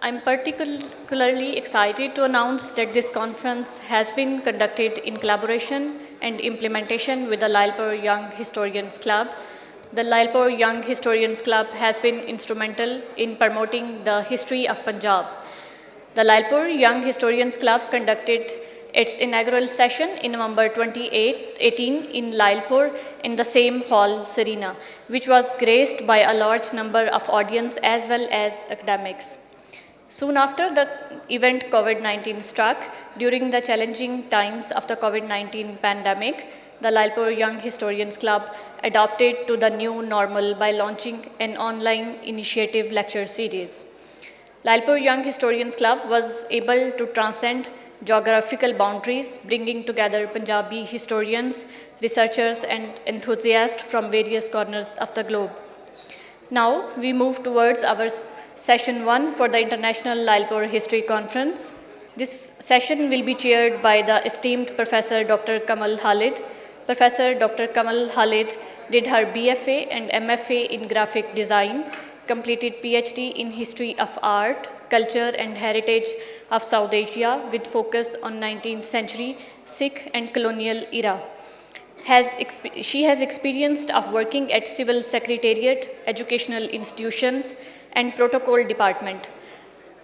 I'm particularly excited to announce that this conference has been conducted in collaboration and implementation with the Lyallpur Young Historians Club. The Lyallpur Young Historians Club has been instrumental in promoting the history of Punjab. The Lyallpur Young Historians Club conducted its inaugural session in November 2018 in Lyallpur in the same hall, Serena, which was graced by a large number of audience as well as academics. Soon after the event, COVID-19 struck. During the challenging times of the COVID-19 pandemic, the Lyallpur Young Historians Club adopted to the new normal by launching an online initiative lecture series. Lyallpur Young Historians Club was able to transcend geographical boundaries, bringing together Punjabi historians, researchers, and enthusiasts from various corners of the globe. Now we move towards our session 1 for the International Lyallpur History Conference. This session will be chaired by the esteemed Professor Dr. Kamal Khalid. Professor Dr. Kamal Khalid did her BFA and MFA in graphic design, completed PhD in history of art, culture and heritage of South Asia with focus on 19th century Sikh and colonial era. She has experience of working at civil secretariat, educational institutions, and protocol department.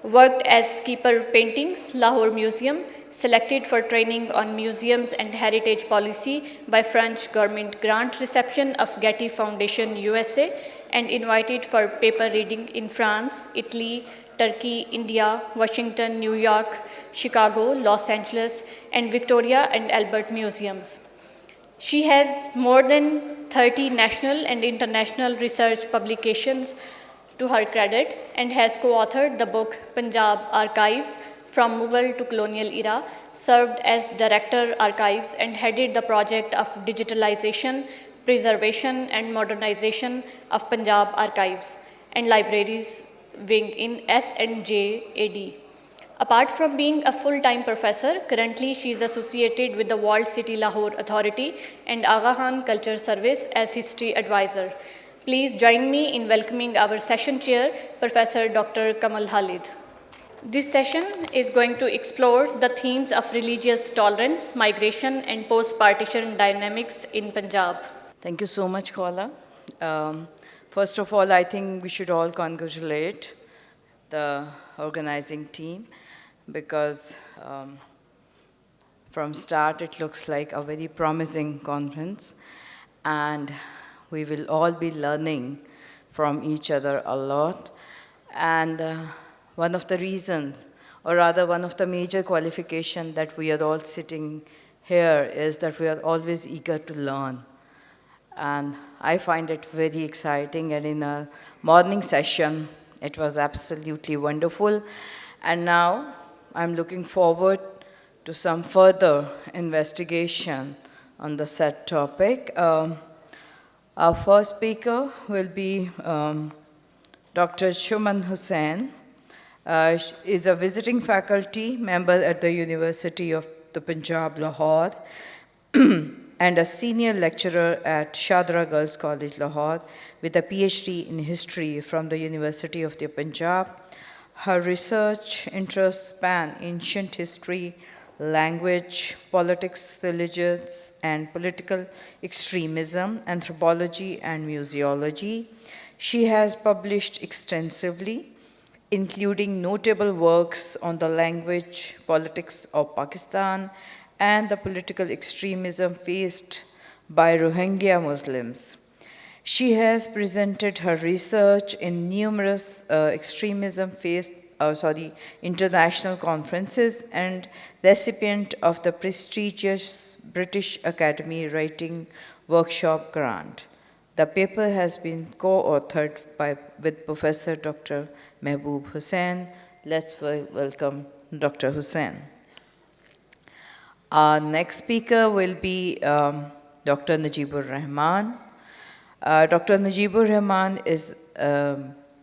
Worked as keeper paintings, Lahore Museum, selected for training on museums and heritage policy by French government grant reception of Getty Foundation USA, and invited for paper reading in France, Italy, Turkey, India, Washington, New York, Chicago, Los Angeles, and Victoria and Albert museums. She has more than 30 national and international research publications to her credit and has co-authored the book Punjab Archives from Mughal to Colonial Era, served as Director Archives and headed the project of digitalization, preservation and modernization of Punjab Archives and Libraries wing in S&JAD. Apart from being a full-time professor, currently she is associated with the Walled City Lahore Authority and Aga Khan Culture Service as history advisor. Please join me in welcoming our session chair, Professor Dr. Kamal Khalid. This session is going to explore the themes of religious tolerance, migration, and post-partition dynamics in Punjab. Thank you so much, Khala. First of all, I think we should all congratulate the organizing team because from start it looks like a very promising conference, and we will all be learning from each other a lot. And one of the reasons, or rather one of the major qualifications that we are all sitting here is that we are always eager to learn. And I find it very exciting, and in a morning session, it was absolutely wonderful. And now I'm looking forward to some further investigation on the said topic. Our first speaker will be Dr. Shuman Hussain. She is a visiting faculty member at the University of the Punjab, Lahore, and a senior lecturer at Shadra Girls College, Lahore, with a PhD in history from the University of the Punjab. Her research interests span ancient history, language, politics, religions, and political extremism, anthropology, and museology. She has published extensively, including notable works on the language, politics of Pakistan, and the political extremism faced by Rohingya Muslims. She has presented her research in numerous international conferences and recipient of the prestigious British Academy Writing Workshop Grant. The paper has been co-authored with Professor Dr. Mehboob Hussain. Let's welcome Dr. Hussain. Our next speaker will be Dr. Najibur Rahman. Dr. Najibur Rahman is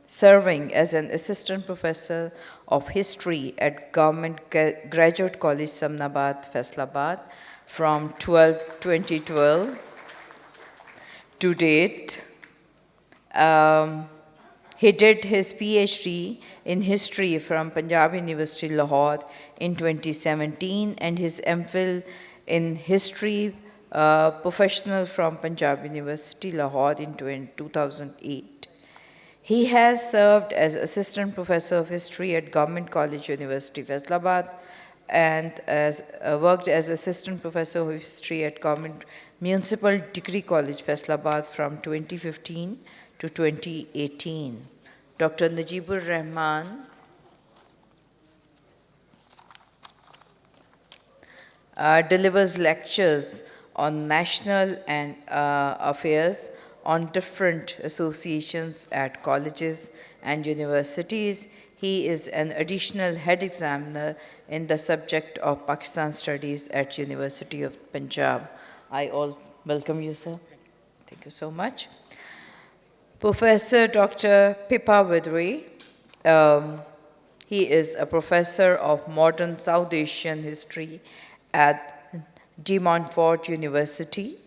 serving as an assistant professor of history at Government Graduate College, Samnabad, Faisalabad from 2012 to date. He did his PhD in history from Punjab University, Lahore in 2017 and his MPhil in history professional from Punjab University, Lahore in 2008. He has served as Assistant Professor of History at Government College University, Faisalabad, and worked as Assistant Professor of History at Government Municipal Degree College, Faisalabad from 2015 to 2018. Dr. Najibur Rahman delivers lectures on national and affairs on different associations at colleges and universities. He is an additional head examiner in the subject of Pakistan Studies at University of Punjab. I all welcome you, sir. Thank you so much. Professor Dr. Pippa Widri. He is a professor of modern South Asian history at De Montfort University,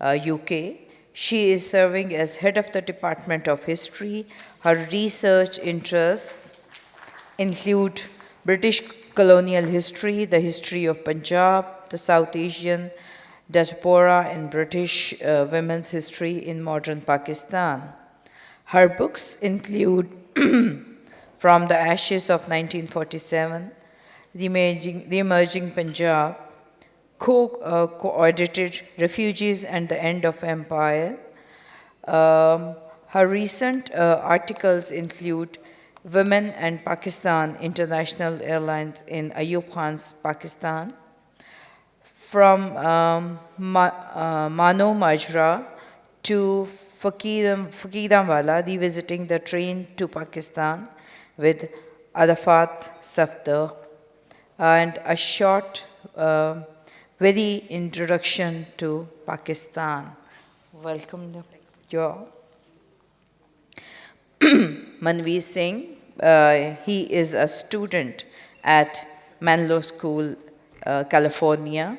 UK. She is serving as head of the Department of History. Her research interests include British colonial history, the history of Punjab, the South Asian diaspora, and British women's history in modern Pakistan. Her books include From the Ashes of 1947, The Emerging Punjab, co-edited Refugees and the End of Empire. Her recent articles include Women and Pakistan International Airlines in Ayub Khan's Pakistan, From Mano Majra to Fakiramwala, revisiting the train to Pakistan with Arafat Safdar, and a short, very introduction to Pakistan. Welcome, you. Manveer Singh, he is a student at Menlo School, California.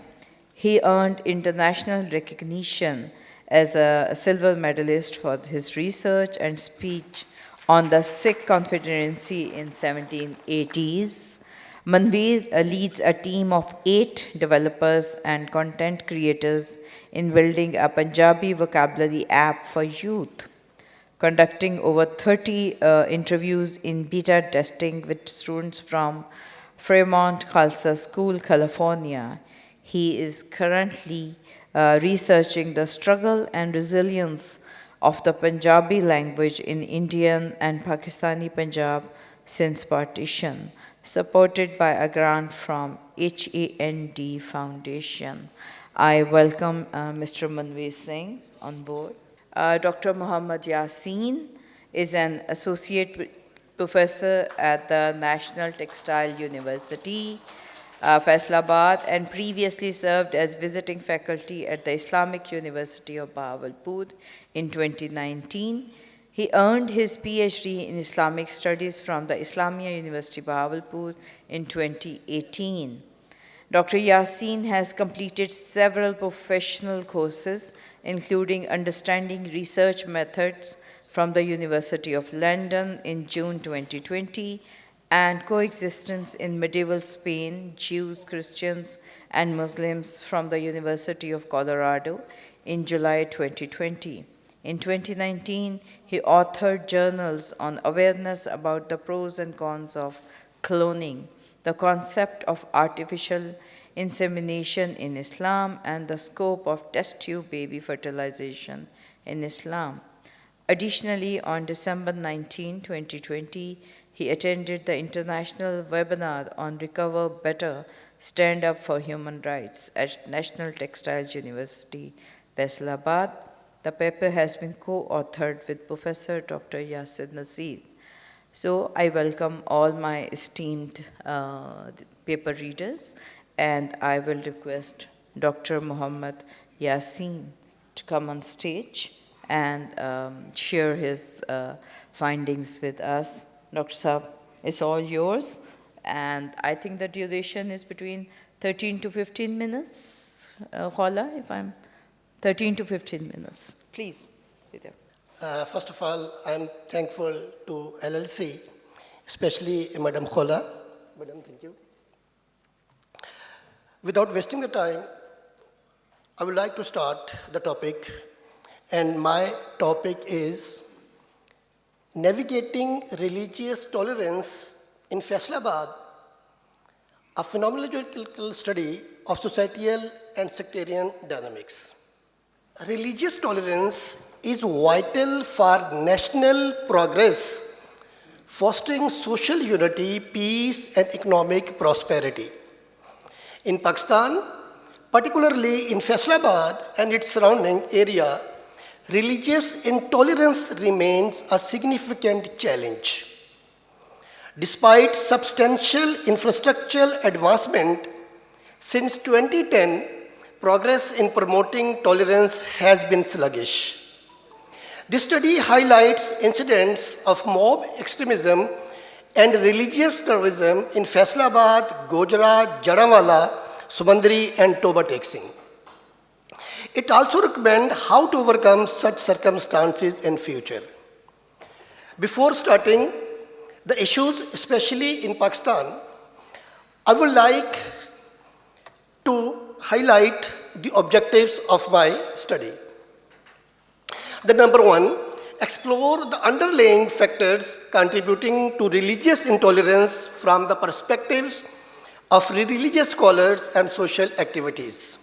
He earned international recognition as a silver medalist for his research and speech on the Sikh Confederacy in 1780s. Manveer leads a team of 8 developers and content creators in building a Punjabi vocabulary app for youth, conducting over 30 interviews in beta testing with students from Fremont Khalsa School, California. He is currently researching the struggle and resilience of the Punjabi language in Indian and Pakistani Punjab since partition, supported by a grant from HAND Foundation. I welcome Mr. Manveer Singh on board. Dr. Muhammad Yassin is an associate professor at the National Textile University, Faisalabad, and previously served as visiting faculty at the Islamic University of Lyallpur in 2019. He earned his PhD in Islamic Studies from the Islamia University Bahawalpur in 2018. Dr. Yassin has completed several professional courses, including Understanding Research Methods from the University of London in June 2020, and Coexistence in Medieval Spain, Jews, Christians, and Muslims from the University of Colorado in July 2020. In 2019, he authored journals on awareness about the pros and cons of cloning, the concept of artificial insemination in Islam, and the scope of test tube baby fertilization in Islam. Additionally, on December 19, 2020, he attended the international webinar on Recover Better, Stand Up for Human Rights at National Textiles University, Faisalabad. The paper has been co-authored with Professor Dr. Yasir Nasir. So I welcome all my esteemed paper readers, and I will request Dr. Muhammad Yassin to come on stage and share his findings with us. Dr. Saab, it's all yours, and I think the duration is between 13 to 15 minutes, Khala, if I'm 13 to 15 minutes. Please, be there. First of all, I'm thankful to LLC, especially Madam Khola. Madam, thank you. Without wasting the time, I would like to start the topic, and my topic is Navigating Religious Tolerance in Faisalabad, a phenomenological study of societal and sectarian dynamics. Religious tolerance is vital for national progress, fostering social unity, peace, and economic prosperity. In Pakistan, particularly in Faisalabad and its surrounding area, religious intolerance remains a significant challenge. Despite substantial infrastructural advancement, since 2010, progress in promoting tolerance has been sluggish. This study highlights incidents of mob extremism and religious terrorism in Faisalabad, Gojra, Jadawala, Sumandri, and Toba Tek-Singh. It also recommends how to overcome such circumstances in future. Before starting the issues, especially in Pakistan, I would like to highlight the objectives of my study. The number one, explore the underlying factors contributing to religious intolerance from the perspectives of religious scholars and social activities.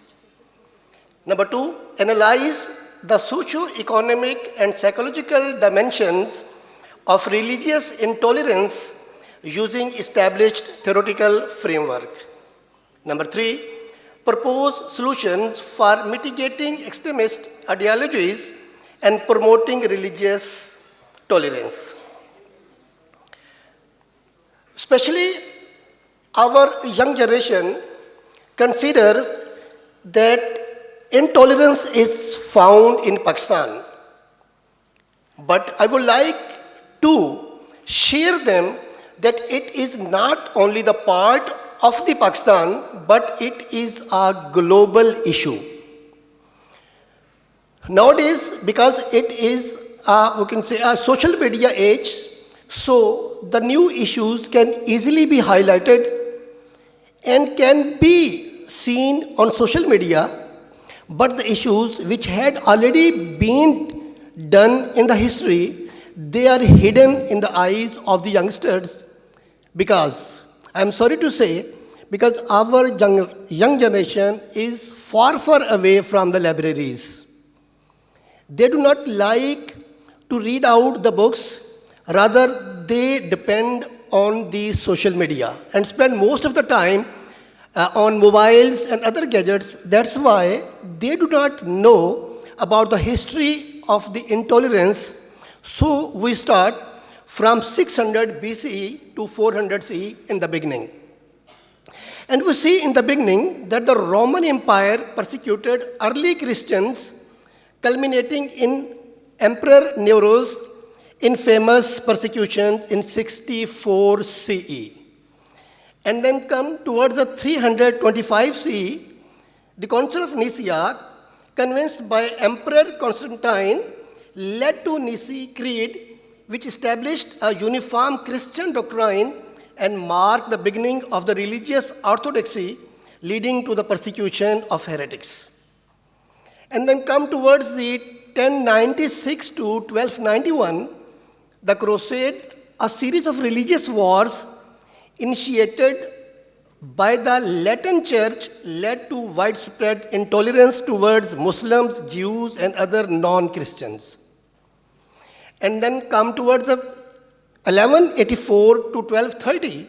Number two, analyze the socio-economic and psychological dimensions of religious intolerance using established theoretical framework. Number three, propose solutions for mitigating extremist ideologies and promoting religious tolerance. Especially our young generation considers that intolerance is found in Pakistan. But I would like to share them that it is not only the part of the Pakistan, but it is a global issue. Nowadays, because it is we can say a social media age, so the new issues can easily be highlighted and can be seen on social media, but the issues which had already been done in the history, they are hidden in the eyes of the youngsters because, I am sorry to say, because our young generation is far, far away from the libraries. They do not like to read out the books, rather they depend on the social media and spend most of the time on mobiles and other gadgets. That's why they do not know about the history of the intolerance. So we start from 600 BCE to 400 CE in the beginning. And we see in the beginning that the Roman Empire persecuted early Christians, culminating in Emperor Nero's infamous persecutions in 64 CE. And then come towards the 325 CE, the Council of Nicaea, convinced by Emperor Constantine, led to Nicene Creed, which established a uniform Christian doctrine and marked the beginning of the religious orthodoxy, leading to the persecution of heretics. And then come towards the 1096 to 1291, the Crusade, a series of religious wars initiated by the Latin Church, led to widespread intolerance towards Muslims, Jews, and other non-Christians. And then come towards the 1184 to 1230,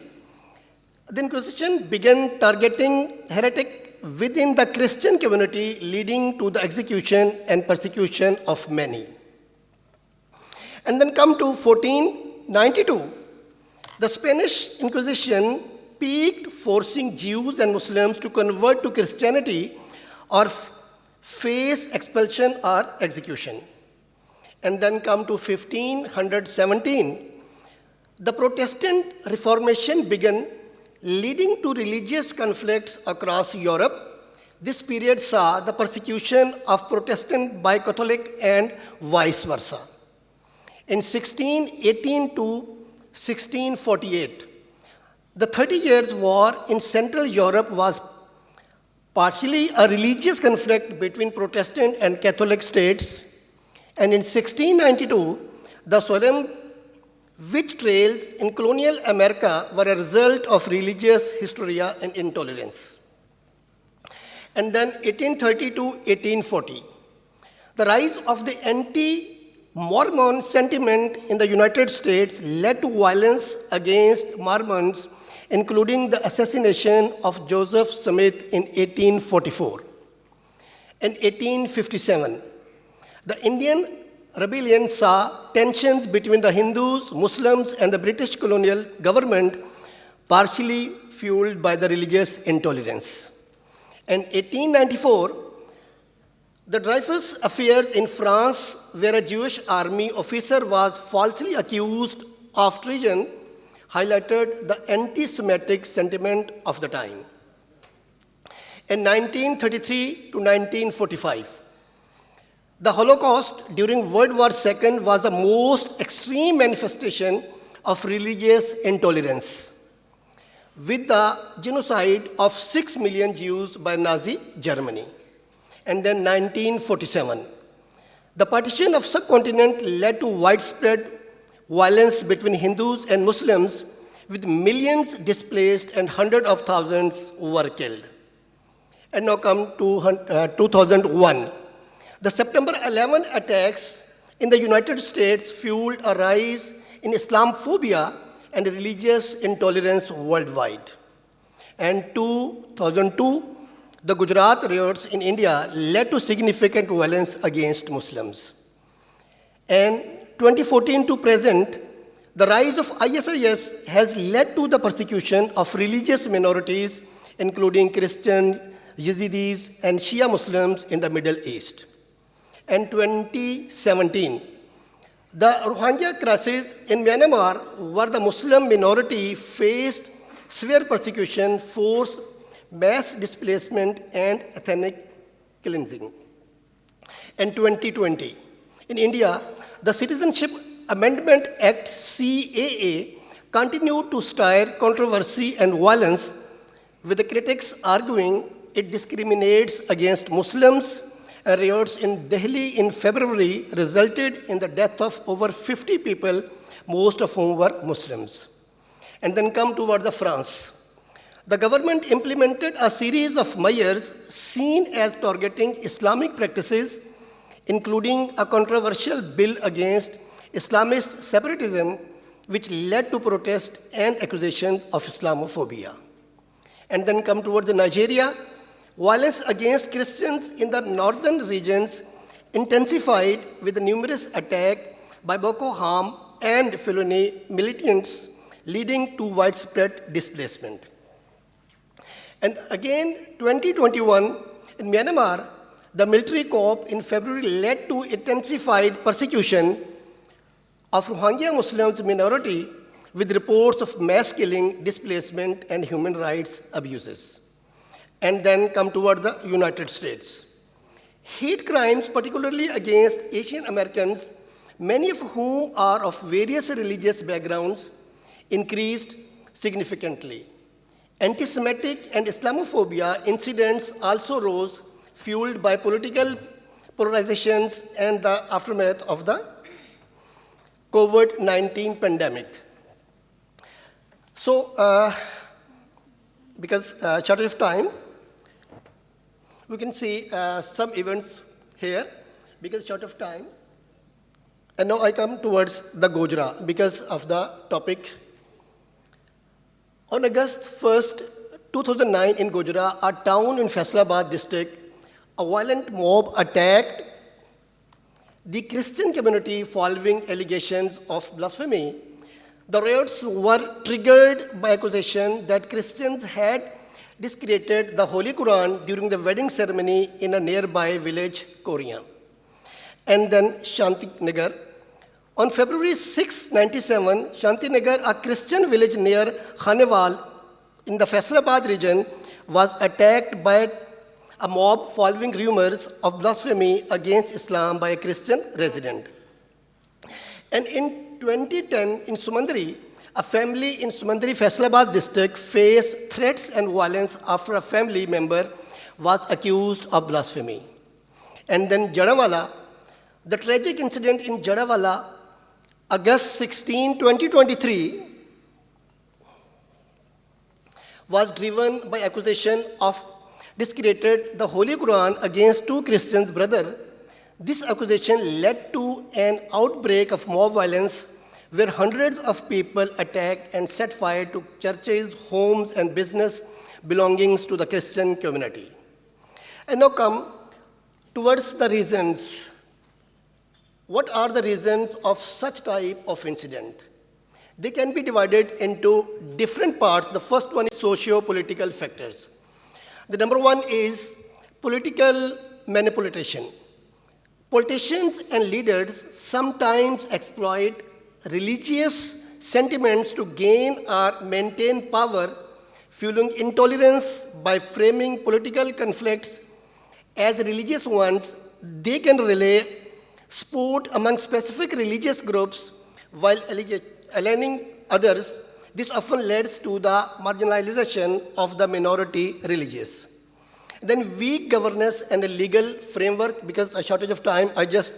the Inquisition began targeting heretic within the Christian community, leading to the execution and persecution of many. And then come to 1492, the Spanish Inquisition peaked, forcing Jews and Muslims to convert to Christianity or face expulsion or execution. And then come to 1517, the Protestant Reformation began, leading to religious conflicts across Europe. This period saw the persecution of Protestant by Catholic and vice versa. in 1618 to 1648. The 30 Years' War in Central Europe was partially a religious conflict between Protestant and Catholic states, and in 1692, the solemn witch trials in colonial America were a result of religious hysteria and intolerance. And then 1830 to 1840, the rise of the anti-Mormon sentiment in the United States led to violence against Mormons, including the assassination of Joseph Smith in 1844. In 1857, the Indian rebellion saw tensions between the Hindus, Muslims, and the British colonial government, partially fueled by the religious intolerance. In 1894, the Dreyfus affairs in France, where a Jewish army officer was falsely accused of treason, highlighted the anti-Semitic sentiment of the time. In 1933 to 1945, the Holocaust during World War II was the most extreme manifestation of religious intolerance, with the genocide of 6 million Jews by Nazi Germany. And then 1947, the partition of subcontinent led to widespread violence between Hindus and Muslims, with millions displaced and hundreds of thousands were killed. And now come to 2001. The September 11 attacks in the United States fueled a rise in Islamophobia and religious intolerance worldwide. And 2002, the Gujarat riots in India led to significant violence against Muslims. And 2014 to present, the rise of ISIS has led to the persecution of religious minorities, including Christians, Yazidis, and Shia Muslims in the Middle East. And 2017, the Rohingya crisis in Myanmar, where the Muslim minority faced severe persecution, forced mass displacement, and ethnic cleansing. In 2020, in India, the Citizenship Amendment Act CAA continued to stir controversy and violence, with the critics arguing it discriminates against Muslims. Riots in Delhi in February resulted in the death of over 50 people, most of whom were Muslims. And then come toward the France. The government implemented a series of measures seen as targeting Islamic practices, including a controversial bill against Islamist separatism, which led to protests and accusations of Islamophobia. And then come towards Nigeria. Violence against Christians in the northern regions intensified with the numerous attacks by Boko Haram and Fulani militants, leading to widespread displacement. And again, 2021, in Myanmar, the military coup in February led to intensified persecution of Rohingya Muslims minority, with reports of mass killing, displacement, and human rights abuses. And then come toward the United States. Hate crimes, particularly against Asian Americans, many of whom are of various religious backgrounds, increased significantly. Anti-Semitic and Islamophobia incidents also rose, fueled by political polarizations and the aftermath of the COVID-19 pandemic. So, because short of time, we can see some events here, because short of time. And now I come towards the Gojra, because of the topic. On August 1st, 2009 in Gojra, a town in Faisalabad district, a violent mob attacked the Christian community following allegations of blasphemy. The riots were triggered by accusation that Christians had desecrated the Holy Quran during the wedding ceremony in a nearby village, Korea. And then Shantinagar. On February 6, 1997, Shantinagar, a Christian village near Khanewal in the Faisalabad region, was attacked by a mob following rumors of blasphemy against Islam by a Christian resident. And in 2010, in Sumandri, a family in Sumandri, Faisalabad district faced threats and violence after a family member was accused of blasphemy. And then Jadawala, the tragic incident in Jadawala, August 16, 2023, was driven by accusation of discredited the Holy Quran against two Christians brothers. This accusation led to an outbreak of mob violence where hundreds of people attacked and set fire to churches, homes, and business belongings to the Christian community. And now come towards the reasons. What are the reasons of such type of incident? They can be divided into different parts. The first one is socio-political factors. The number one is political manipulation. Politicians and leaders sometimes exploit religious sentiments to gain or maintain power, fueling intolerance by framing political conflicts as religious ones. They can relay sport among specific religious groups while alienating others. This often leads to the marginalization of the minority religious. Then weak governance and a legal framework, because a shortage of time, I just...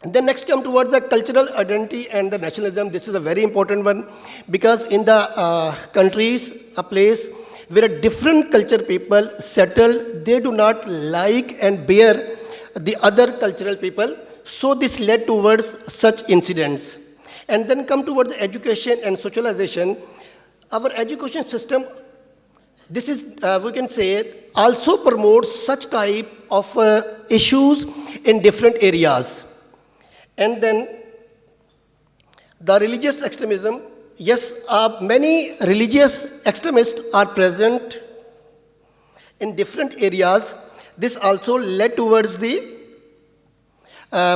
Then next come towards the cultural identity and the nationalism. This is a very important one, because in the countries, a place where a different culture people settle, they do not like and bear the other cultural people. So this led towards such incidents. And then come towards the education and socialization. Our education system, this is, we can say, also promotes such type of issues in different areas. And then the religious extremism. Yes, many religious extremists are present in different areas. This also led towards the,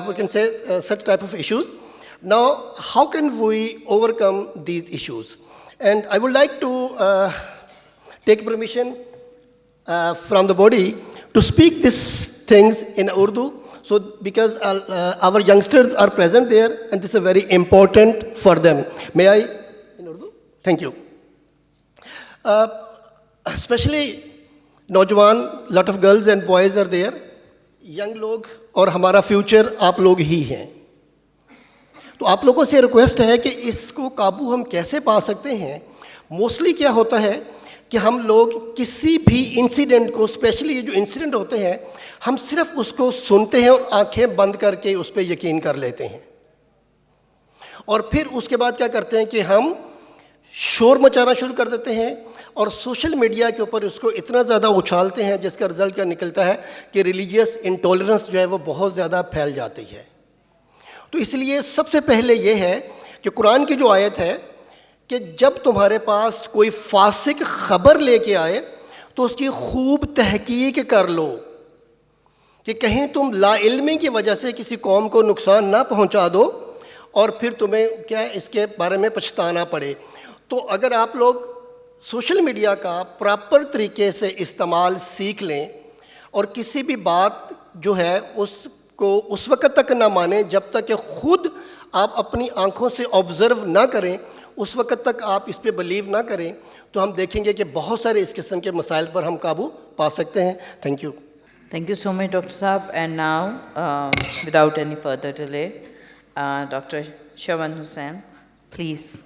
we can say, such type of issues. Now, how can we overcome these issues? And I would like to take permission from the body to speak these things in Urdu. So, because our youngsters are present there, and this is very important for them. May I, in Urdu? Thank you. Especially, नौजवान, lot of girls and boys are there. Young लोग और हमारा future आप लोग ही हैं. तो आप लोगों से रिक्वेस्ट है कि इसको काबू हम कैसे पा सकते हैं. मोस्टली क्या होता है कि हम लोग किसी भी इंसिडेंट को, स्पेशली ये जो इंसिडेंट होते हैं, हम सिर्फ उसको सुनते हैं और आंखें बंद करके उस पर यकीन कर लेते हैं. और फिर उसके बाद क्या करते हैं कि हम शोर मचाना शुरू कर देते हैं और सोशल मीडिया के ऊपर उसको इतना ज़्यादा उछालते हैं, जिसका रिजल्ट क्या निकलता है कि रिलीजियस इंटॉलरेंस जो है वो बहुत ज़्यादा फैल जाती है. तो इसलिए सबसे पहले ये है कि कुरान की जो आयत है कि जब तुम्हारे पास कोई फासिक खबर लेके आए तो उसकी खूब तहकीक कर लो कि कहीं तुम लाइल्मी की वजह से किसी कौम को नुकसान ना पहुंचा दो और फिर तुम्हें क्या इसके बारे में पछताना पड़े. तो अगर आप लोग सोशल मीडिया का प्रॉपर तरीके से इस्तेमाल सीख लें और किसी भी बात जो है उसको उस वक्त तक ना माने जब तक कि खुद आप अपनी आंखों से ऑब्जर्व ना करें, उस वक्त तक आप इस पे बिलीव ना करें, तो हम देखेंगे कि बहुत सारे इस किस्म के मसाइल पर हम काबू पा सकते हैं. Thank you. Thank you so much, Dr. Saab. And now, without any further delay, Dr. Shawan Hussain, please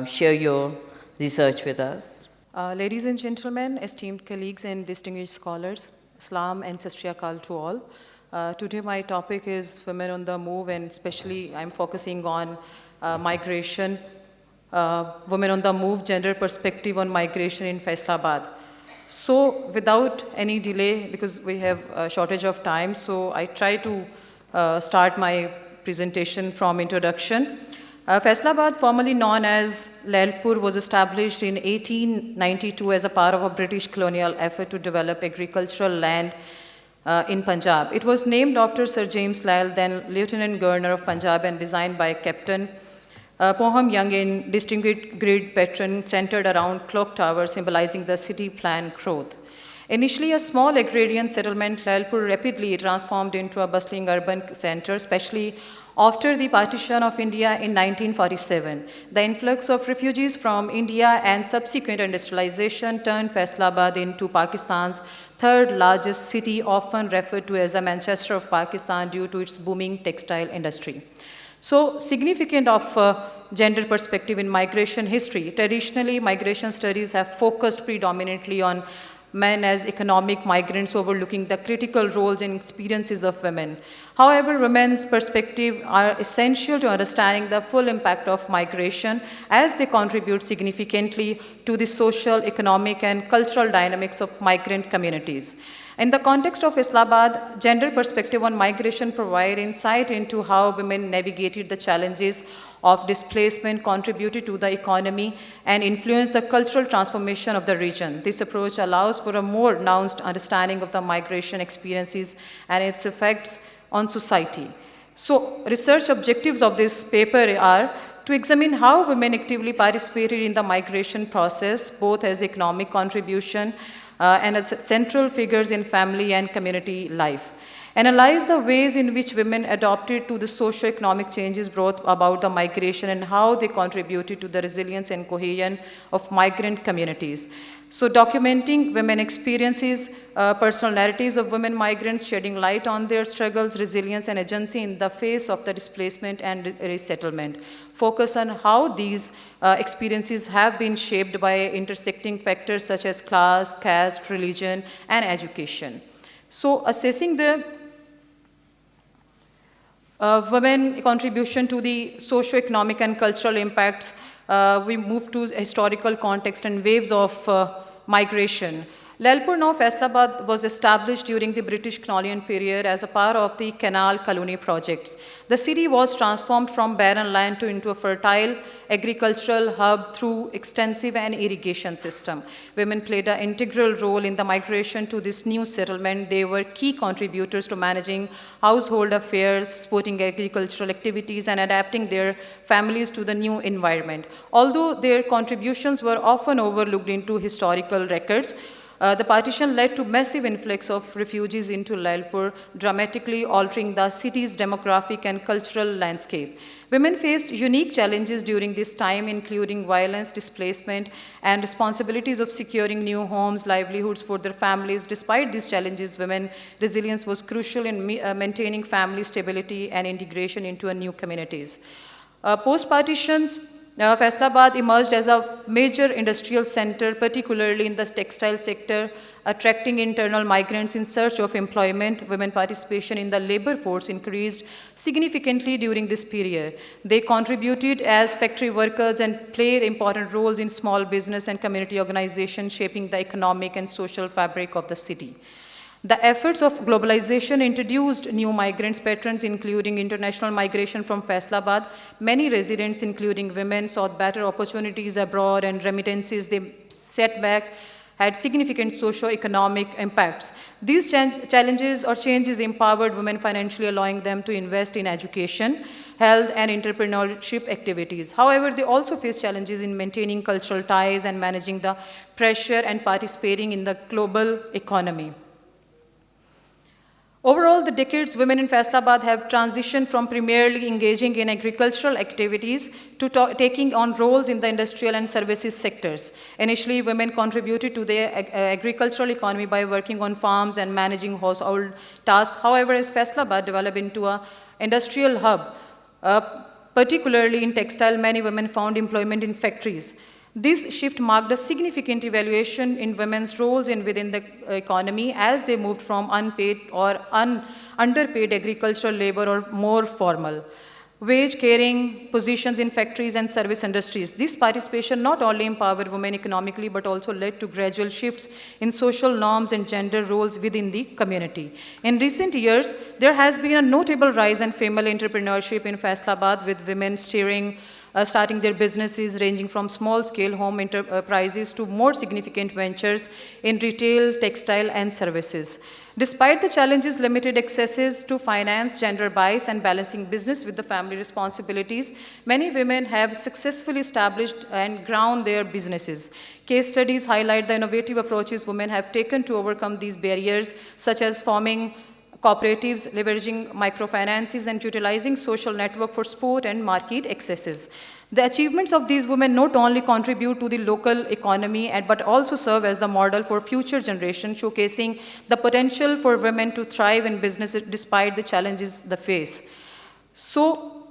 share your research with us. Ladies and gentlemen, esteemed colleagues and distinguished scholars, Salam and Sat Shri Akal to all. Today my topic is women on the move, and especially I'm focusing on migration, women on the move, gender perspective on migration in Faisalabad. So without any delay, because we have a shortage of time, so I try to start my presentation from introduction. Faisalabad, formerly known as Lyallpur, was established in 1892 as a part of a British colonial effort to develop agricultural land in Punjab. It was named after Sir James Lyall, then Lieutenant Governor of Punjab, and designed by Captain Poham Young, in distinguished grid pattern centered around clock tower, symbolizing the city plan growth. Initially a small agrarian settlement, Lyallpur rapidly transformed into a bustling urban center, especially after the partition of India in 1947. The influx of refugees from India and subsequent industrialization turned Faisalabad into Pakistan's third largest city, often referred to as a Manchester of Pakistan due to its booming textile industry. So significant of gender perspective in migration history. Traditionally, migration studies have focused predominantly on men as economic migrants, overlooking the critical roles and experiences of women. However, women's perspectives are essential to understanding the full impact of migration as they contribute significantly to the social, economic, and cultural dynamics of migrant communities. In the context of Islamabad, gender perspective on migration provide insight into how women navigated the challenges of displacement, contributed to the economy, and influenced the cultural transformation of the region. This approach allows for a more nuanced understanding of the migration experiences and its effects on society. So, research objectives of this paper are to examine how women actively participated in the migration process, both as economic contribution and as central figures in family and community life. Analyze the ways in which women adapted to the socio-economic changes brought about the migration and how they contributed to the resilience and cohesion of migrant communities. So documenting women experiences, personal narratives of women migrants, shedding light on their struggles, resilience and agency in the face of the displacement and resettlement. Focus on how these experiences have been shaped by intersecting factors such as class, caste, religion, and education. So assessing the women contribution to the socio-economic and cultural impacts, we move to historical context and waves of migration. Lyallpur, now Faisalabad, was established during the British colonial period as a part of the Canal Colony projects. The city was transformed from barren land into a fertile agricultural hub through extensive and irrigation system. Women played an integral role in the migration to this new settlement. They were key contributors to managing household affairs, supporting agricultural activities, and adapting their families to the new environment. Although their contributions were often overlooked into historical records, the partition led to massive influx of refugees into Lyallpur, dramatically altering the city's demographic and cultural landscape. Women faced unique challenges during this time, including violence, displacement, and responsibilities of securing new homes, livelihoods for their families. Despite these challenges, women's resilience was crucial in maintaining family stability and integration into a new communities. Post-partitions, Faisalabad emerged as a major industrial center, particularly in the textile sector, attracting internal migrants in search of employment. Women participation in the labor force increased significantly during this period. They contributed as factory workers and played important roles in small business and community organizations, shaping the economic and social fabric of the city. The efforts of globalization introduced new migrants patterns, including international migration from Faisalabad. Many residents, including women, sought better opportunities abroad, and remittances they set back had significant socio-economic impacts. These challenges or changes empowered women financially, allowing them to invest in education, health, and entrepreneurship activities. However, they also face challenges in maintaining cultural ties and managing the pressure and participating in the global economy. Overall, the decades women in Faisalabad have transitioned from primarily engaging in agricultural activities to taking on roles in the industrial and services sectors. Initially, women contributed to the agricultural economy by working on farms and managing household tasks. However, as Faisalabad developed into an industrial hub, particularly in textile, many women found employment in factories. This shift marked a significant evaluation in women's roles within the economy as they moved from unpaid or underpaid agricultural labor or more formal wage-carrying positions in factories and service industries. This participation not only empowered women economically but also led to gradual shifts in social norms and gender roles within the community. In recent years, there has been a notable rise in female entrepreneurship in Faisalabad, with women steering starting their businesses ranging from small-scale home enterprises to more significant ventures in retail, textile, and services. Despite the challenges, limited accesses to finance, gender bias, and balancing business with the family responsibilities, many women have successfully established and ground their businesses. Case studies highlight the innovative approaches women have taken to overcome these barriers, such as forming cooperatives, leveraging microfinances, and utilizing social network for support and market accesses. The achievements of these women not only contribute to the local economy, but also serve as the model for future generations, showcasing the potential for women to thrive in business despite the challenges they face. So,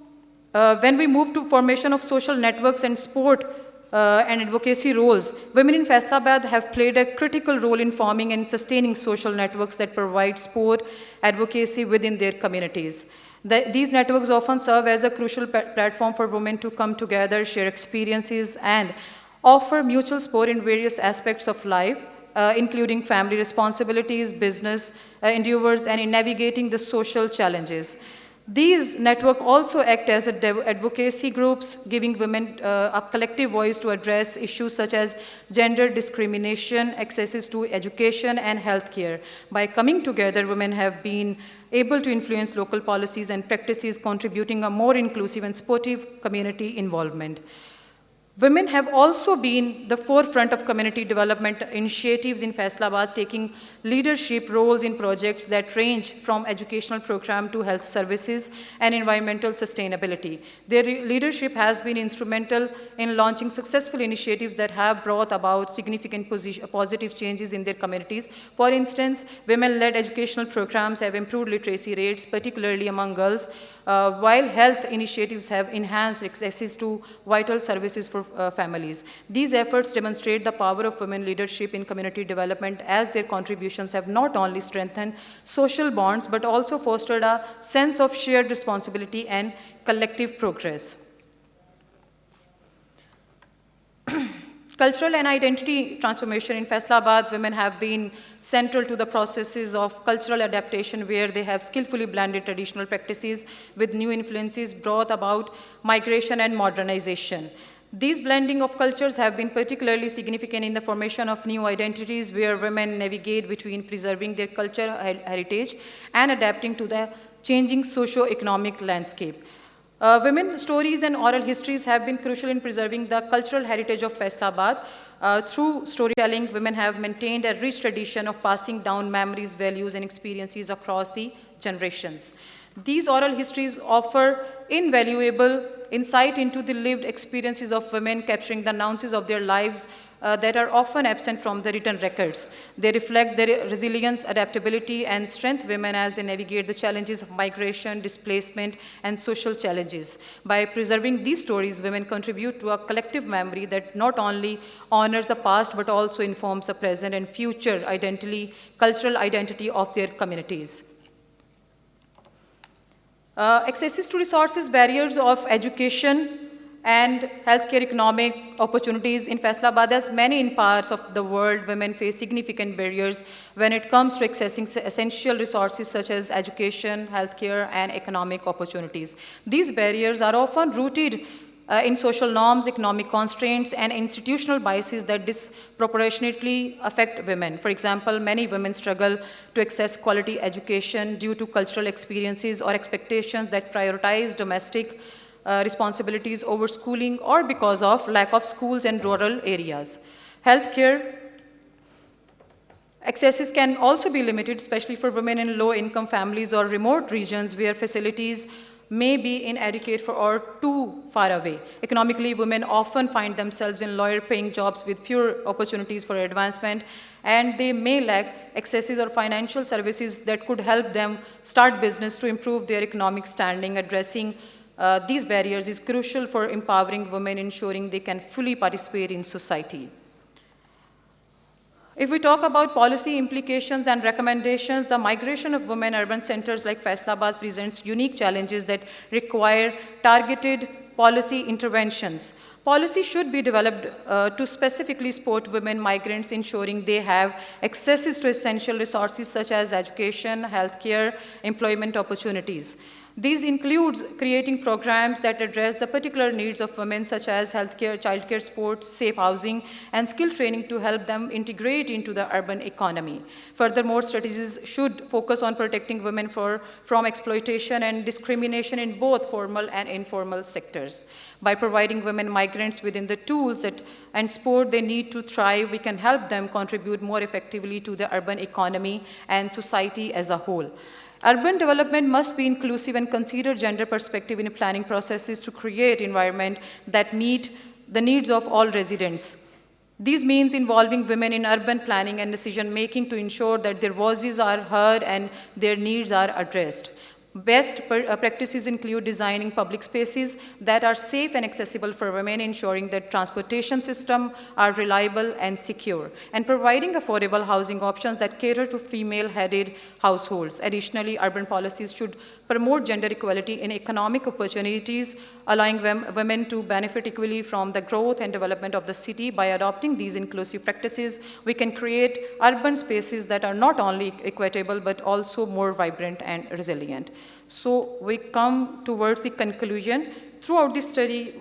when we move to formation of social networks and sport and advocacy roles, women in Faisalabad have played a critical role in forming and sustaining social networks that provide sport advocacy within their communities. These networks often serve as a crucial platform for women to come together, share experiences, and offer mutual support in various aspects of life, including family responsibilities, business endeavors, and in navigating the social challenges. These networks also act as advocacy groups, giving women a collective voice to address issues such as gender discrimination, access to education, and healthcare. By coming together, women have been able to influence local policies and practices, contributing a more inclusive and supportive community involvement. Women have also been the forefront of community development initiatives in Faisalabad, taking leadership roles in projects that range from educational program to health services and environmental sustainability. Their leadership has been instrumental in launching successful initiatives that have brought about significant positive changes in their communities. For instance, women-led educational programs have improved literacy rates, particularly among girls, while health initiatives have enhanced access to vital services for families. These efforts demonstrate the power of women leadership in community development, as their contributions have not only strengthened social bonds but also fostered a sense of shared responsibility and collective progress. Cultural and identity transformation in Faisalabad, women have been central to the processes of cultural adaptation, where they have skillfully blended traditional practices with new influences brought about migration and modernization. These blending of cultures have been particularly significant in the formation of new identities, where women navigate between preserving their cultural heritage and adapting to the changing socio-economic landscape. Women's stories and oral histories have been crucial in preserving the cultural heritage of Faisalabad. Through storytelling, women have maintained a rich tradition of passing down memories, values, and experiences across the generations. These oral histories offer invaluable insight into the lived experiences of women, capturing the nuances of their lives that are often absent from the written records. They reflect their resilience, adaptability, and strength women as they navigate the challenges of migration, displacement, and social challenges. By preserving these stories, women contribute to a collective memory that not only honors the past but also informs the present and future cultural identity of their communities. Access to resources, barriers of education, and healthcare economic opportunities in Faisalabad. As many in parts of the world, women face significant barriers when it comes to accessing essential resources such as education, healthcare, and economic opportunities. These barriers are often rooted in social norms, economic constraints, and institutional biases that disproportionately affect women. For example, many women struggle to access quality education due to cultural experiences or expectations that prioritize domestic responsibilities over schooling, or because of lack of schools in rural areas. Healthcare accesses can also be limited, especially for women in low-income families or remote regions where facilities may be inadequate or too far away. Economically, women often find themselves in lower-paying jobs with fewer opportunities for advancement, and they may lack accesses or financial services that could help them start business to improve their economic standing. Addressing these barriers is crucial for empowering women, ensuring they can fully participate in society. If we talk about policy implications and recommendations, the migration of women urban centers like Faisalabad presents unique challenges that require targeted policy interventions. Policy should be developed to specifically support women migrants, ensuring they have access to essential resources such as education, healthcare, employment opportunities. These include creating programs that address the particular needs of women, such as healthcare, childcare, sports, safe housing, and skill training to help them integrate into the urban economy. Furthermore, strategies should focus on protecting women from exploitation and discrimination in both formal and informal sectors. By providing women migrants within the tools and support they need to thrive, we can help them contribute more effectively to the urban economy and society as a whole. Urban development must be inclusive and consider gender perspective in planning processes to create environment that meet the needs of all residents. This means involving women in urban planning and decision making to ensure that their voices are heard and their needs are addressed. Best practices include designing public spaces that are safe and accessible for women, ensuring that transportation systems are reliable and secure, and providing affordable housing options that cater to female-headed households. Additionally, urban policies should promote gender equality in economic opportunities, allowing women to benefit equally from the growth and development of the city. By adopting these inclusive practices, we can create urban spaces that are not only equitable but also more vibrant and resilient. So we come towards the conclusion. Throughout this study,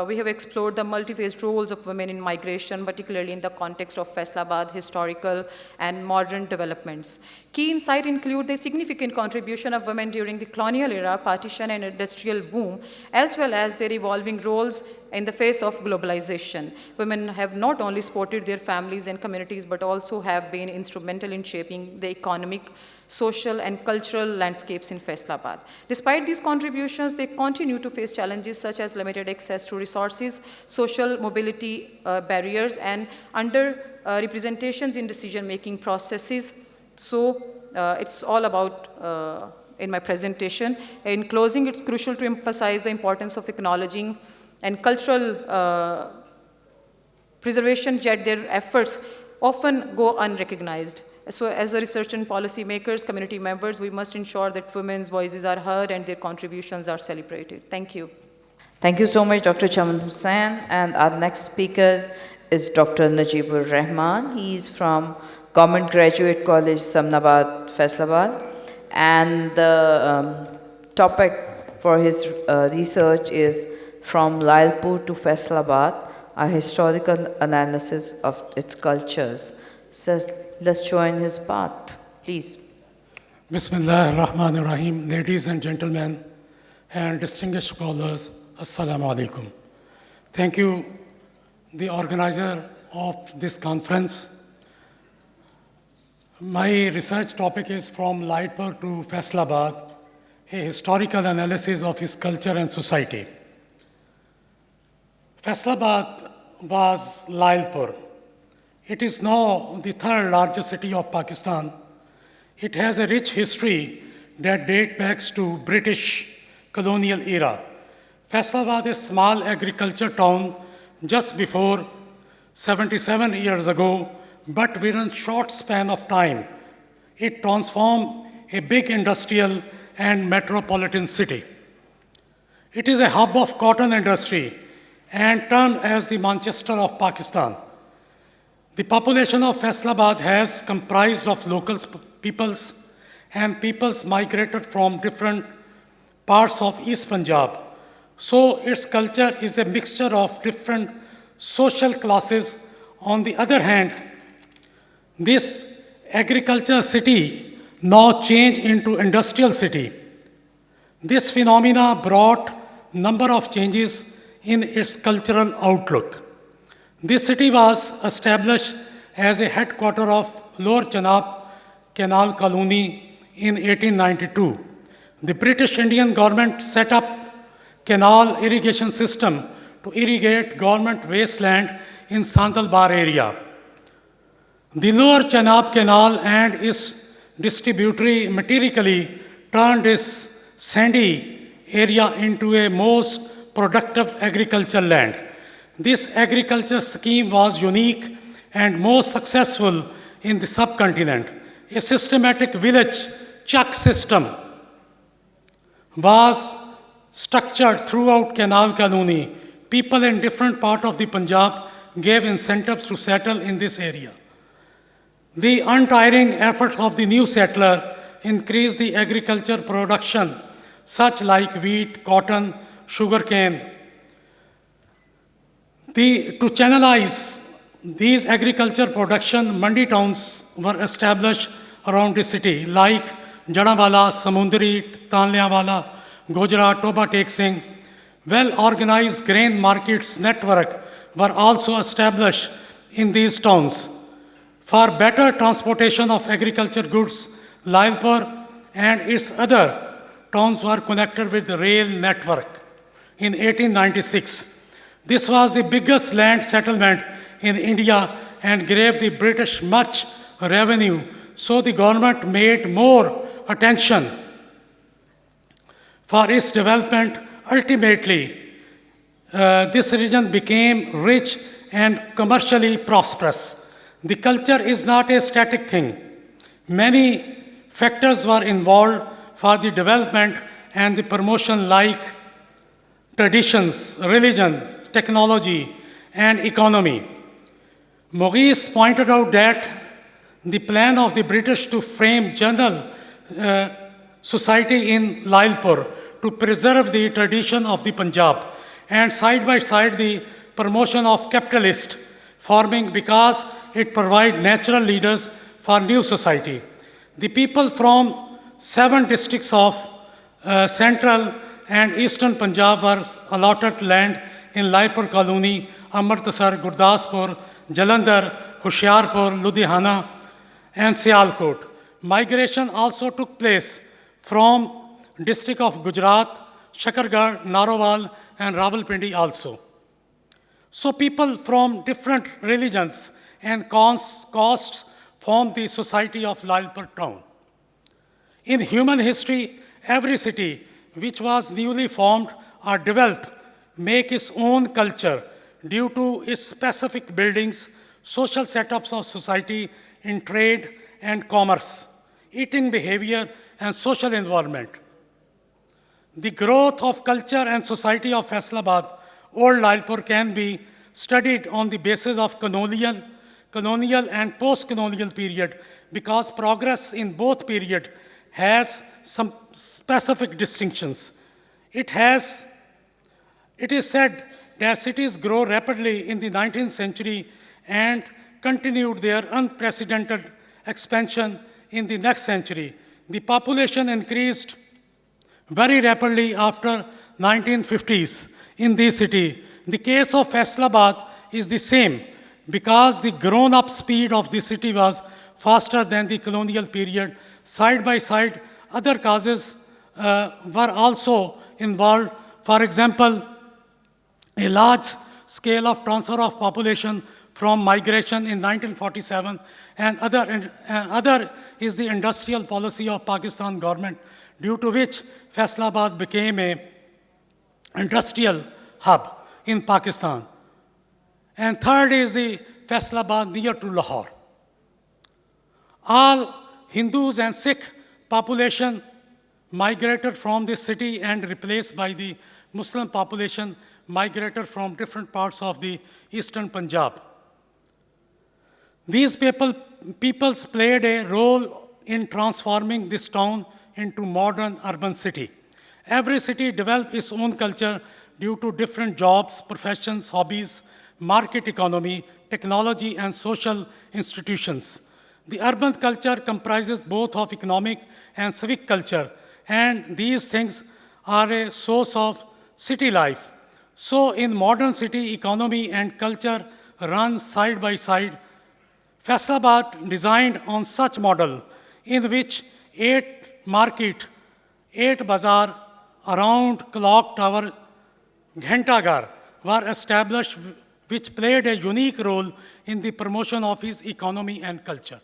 we have explored the multi-phased roles of women in migration, particularly in the context of Faisalabad historical and modern developments. Key insights include the significant contribution of women during the colonial era, partition and industrial boom, as well as their evolving roles in the face of globalization. Women have not only supported their families and communities, but also have been instrumental in shaping the economic, social, and cultural landscapes in Faisalabad. Despite these contributions, they continue to face challenges such as limited access to resources, social mobility barriers, and under-representations in decision-making processes. So it's all about in my presentation. In closing, it's crucial to emphasize the importance of acknowledging and cultural preservation, yet their efforts often go unrecognized. So as a research and policy makers, community members, we must ensure that women's voices are heard and their contributions are celebrated. Thank you. Thank you so much, Dr. Chaman Hussain. And our next speaker is Dr. Najibur Rahman. He is from Government Graduate College, Samnabad, Faisalabad. And the topic for his research is From Lyallpur to Faisalabad, a historical analysis of its cultures. So let's join his path, please. Bismillah ar-Rahman ar-Rahim, ladies and gentlemen, and distinguished scholars, Assalamu alaikum. Thank you, the organizer of this conference. My research topic is From Lyallpur to Faisalabad, a historical analysis of its culture and society. Faisalabad was Lyallpur. It is now the third largest city of Pakistan. It has a rich history that dates back to British colonial era. Faisalabad is a small agriculture town just before 77 years ago, but within a short span of time, it transformed a big industrial and metropolitan city. It is a hub of cotton industry and termed as the Manchester of Pakistan. The population of Faisalabad has comprised of local peoples and peoples migrated from different parts of East Punjab. So its culture is a mixture of different social classes. On the other hand, this agriculture city now changed into industrial city. This phenomena brought number of changes in its cultural outlook. This city was established as a headquarter of Lower Chenab Canal Colony in 1892. The British Indian government set up canal irrigation system to irrigate government wasteland in Sandalbar area. The Lower Chenab Canal and its distributary materially turned this sandy area into a most productive agricultural land. This agriculture scheme was unique and most successful in the subcontinent. A systematic village chuck system was structured throughout Canal Colony. People in different parts of the Punjab gave incentives to settle in this area. The untiring efforts of the new settler increased the agriculture production such like wheat, cotton, sugarcane. To channelize these agriculture production, mandi towns were established around the city, like Jadawala, Samundari, Tanliawala, Gojra, Toba Tek Singh. Well-organized grain markets network were also established in these towns. For better transportation of agriculture goods, Lyallpur and its other towns were connected with the rail network in 1896. This was the biggest land settlement in India and gave the British much revenue, so the government made more attention for its development. Ultimately, this region became rich and commercially prosperous. The culture is not a static thing. Many factors were involved for the development and the promotion, like traditions, religion, technology, and economy. Maurice pointed out that the plan of the British to frame general society in Lyallpur to preserve the tradition of the Punjab, and side by side the promotion of capitalist farming, because it provides natural leaders for new society. The people from 7 districts of central and eastern Punjab were allotted land in Lyallpur colony, Amritsar, Gurdaspur, Jalandhar, Hoshiarpur, Ludhiana, and Sialkot. Migration also took place from district of Gujarat, Shakargarh, Narowal, and Rawalpindi also. So people from different religions and castes formed the society of Lyallpur town. In human history, every city which was newly formed or developed make its own culture due to its specific buildings, social setups of society in trade and commerce, eating behavior, and social environment. The growth of culture and society of Faisalabad, Old Lyallpur, can be studied on the basis of colonial and post-colonial period, because progress in both period has some specific distinctions. It is said that cities grow rapidly in the 19th century and continued their unprecedented expansion in the next century. The population increased very rapidly after 1950s in this city. The case of Faisalabad is the same, because the grown-up speed of the city was faster than the colonial period. Side by side, other causes were also involved. For example, a large scale of transfer of population from migration in 1947, and other is the industrial policy of Pakistan government, due to which Faisalabad became an industrial hub in Pakistan. And third is the Faisalabad near to Lahore. All Hindus and Sikh population migrated from this city and replaced by the Muslim population migrated from different parts of the eastern Punjab. These peoples played a role in transforming this town into modern urban city. Every city developed its own culture due to different jobs, professions, hobbies, market economy, technology, and social institutions. The urban culture comprises both of economic and civic culture, and these things are a source of city life. So in modern city, economy and culture run side by side. Faisalabad designed on such model, in which 8 market, 8 bazaar, around clock tower, Ghantaghar were established, which played a unique role in the promotion of his economy and culture.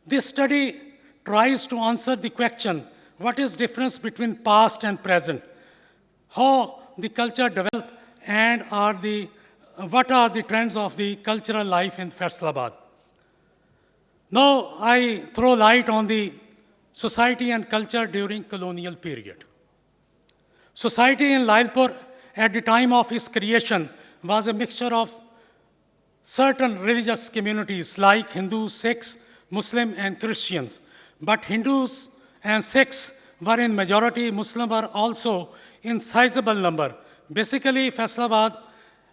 This study tries to answer the question, what is difference between past and present? How the culture developed, and what are the trends of the cultural life in Faisalabad? Now I throw light on the society and culture during colonial period. Society in Lyallpur at the time of its creation was a mixture of certain religious communities like Hindus, Sikhs, Muslims, and Christians. But Hindus and Sikhs were in majority, Muslims were also in sizable number. Basically, Faisalabad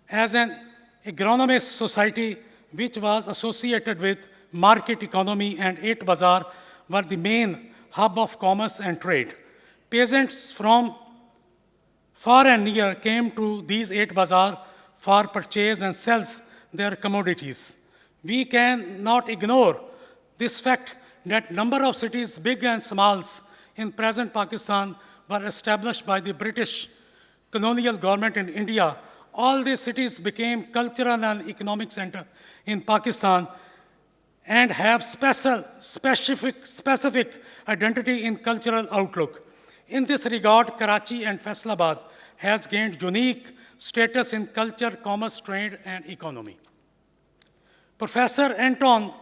as an agronomist society which was associated with market economy and eight bazaar were the main hub of commerce and trade. Peasants from far and near came to these eight bazaar for purchase and sells their commodities. We cannot ignore this fact that number of cities, big and smalls, in present Pakistan were established by the British colonial government in India. All these cities became cultural and economic center in Pakistan and have specific identity in cultural outlook. In this regard, Karachi and Faisalabad has gained unique status in culture, commerce, trade, and economy. Professor Anton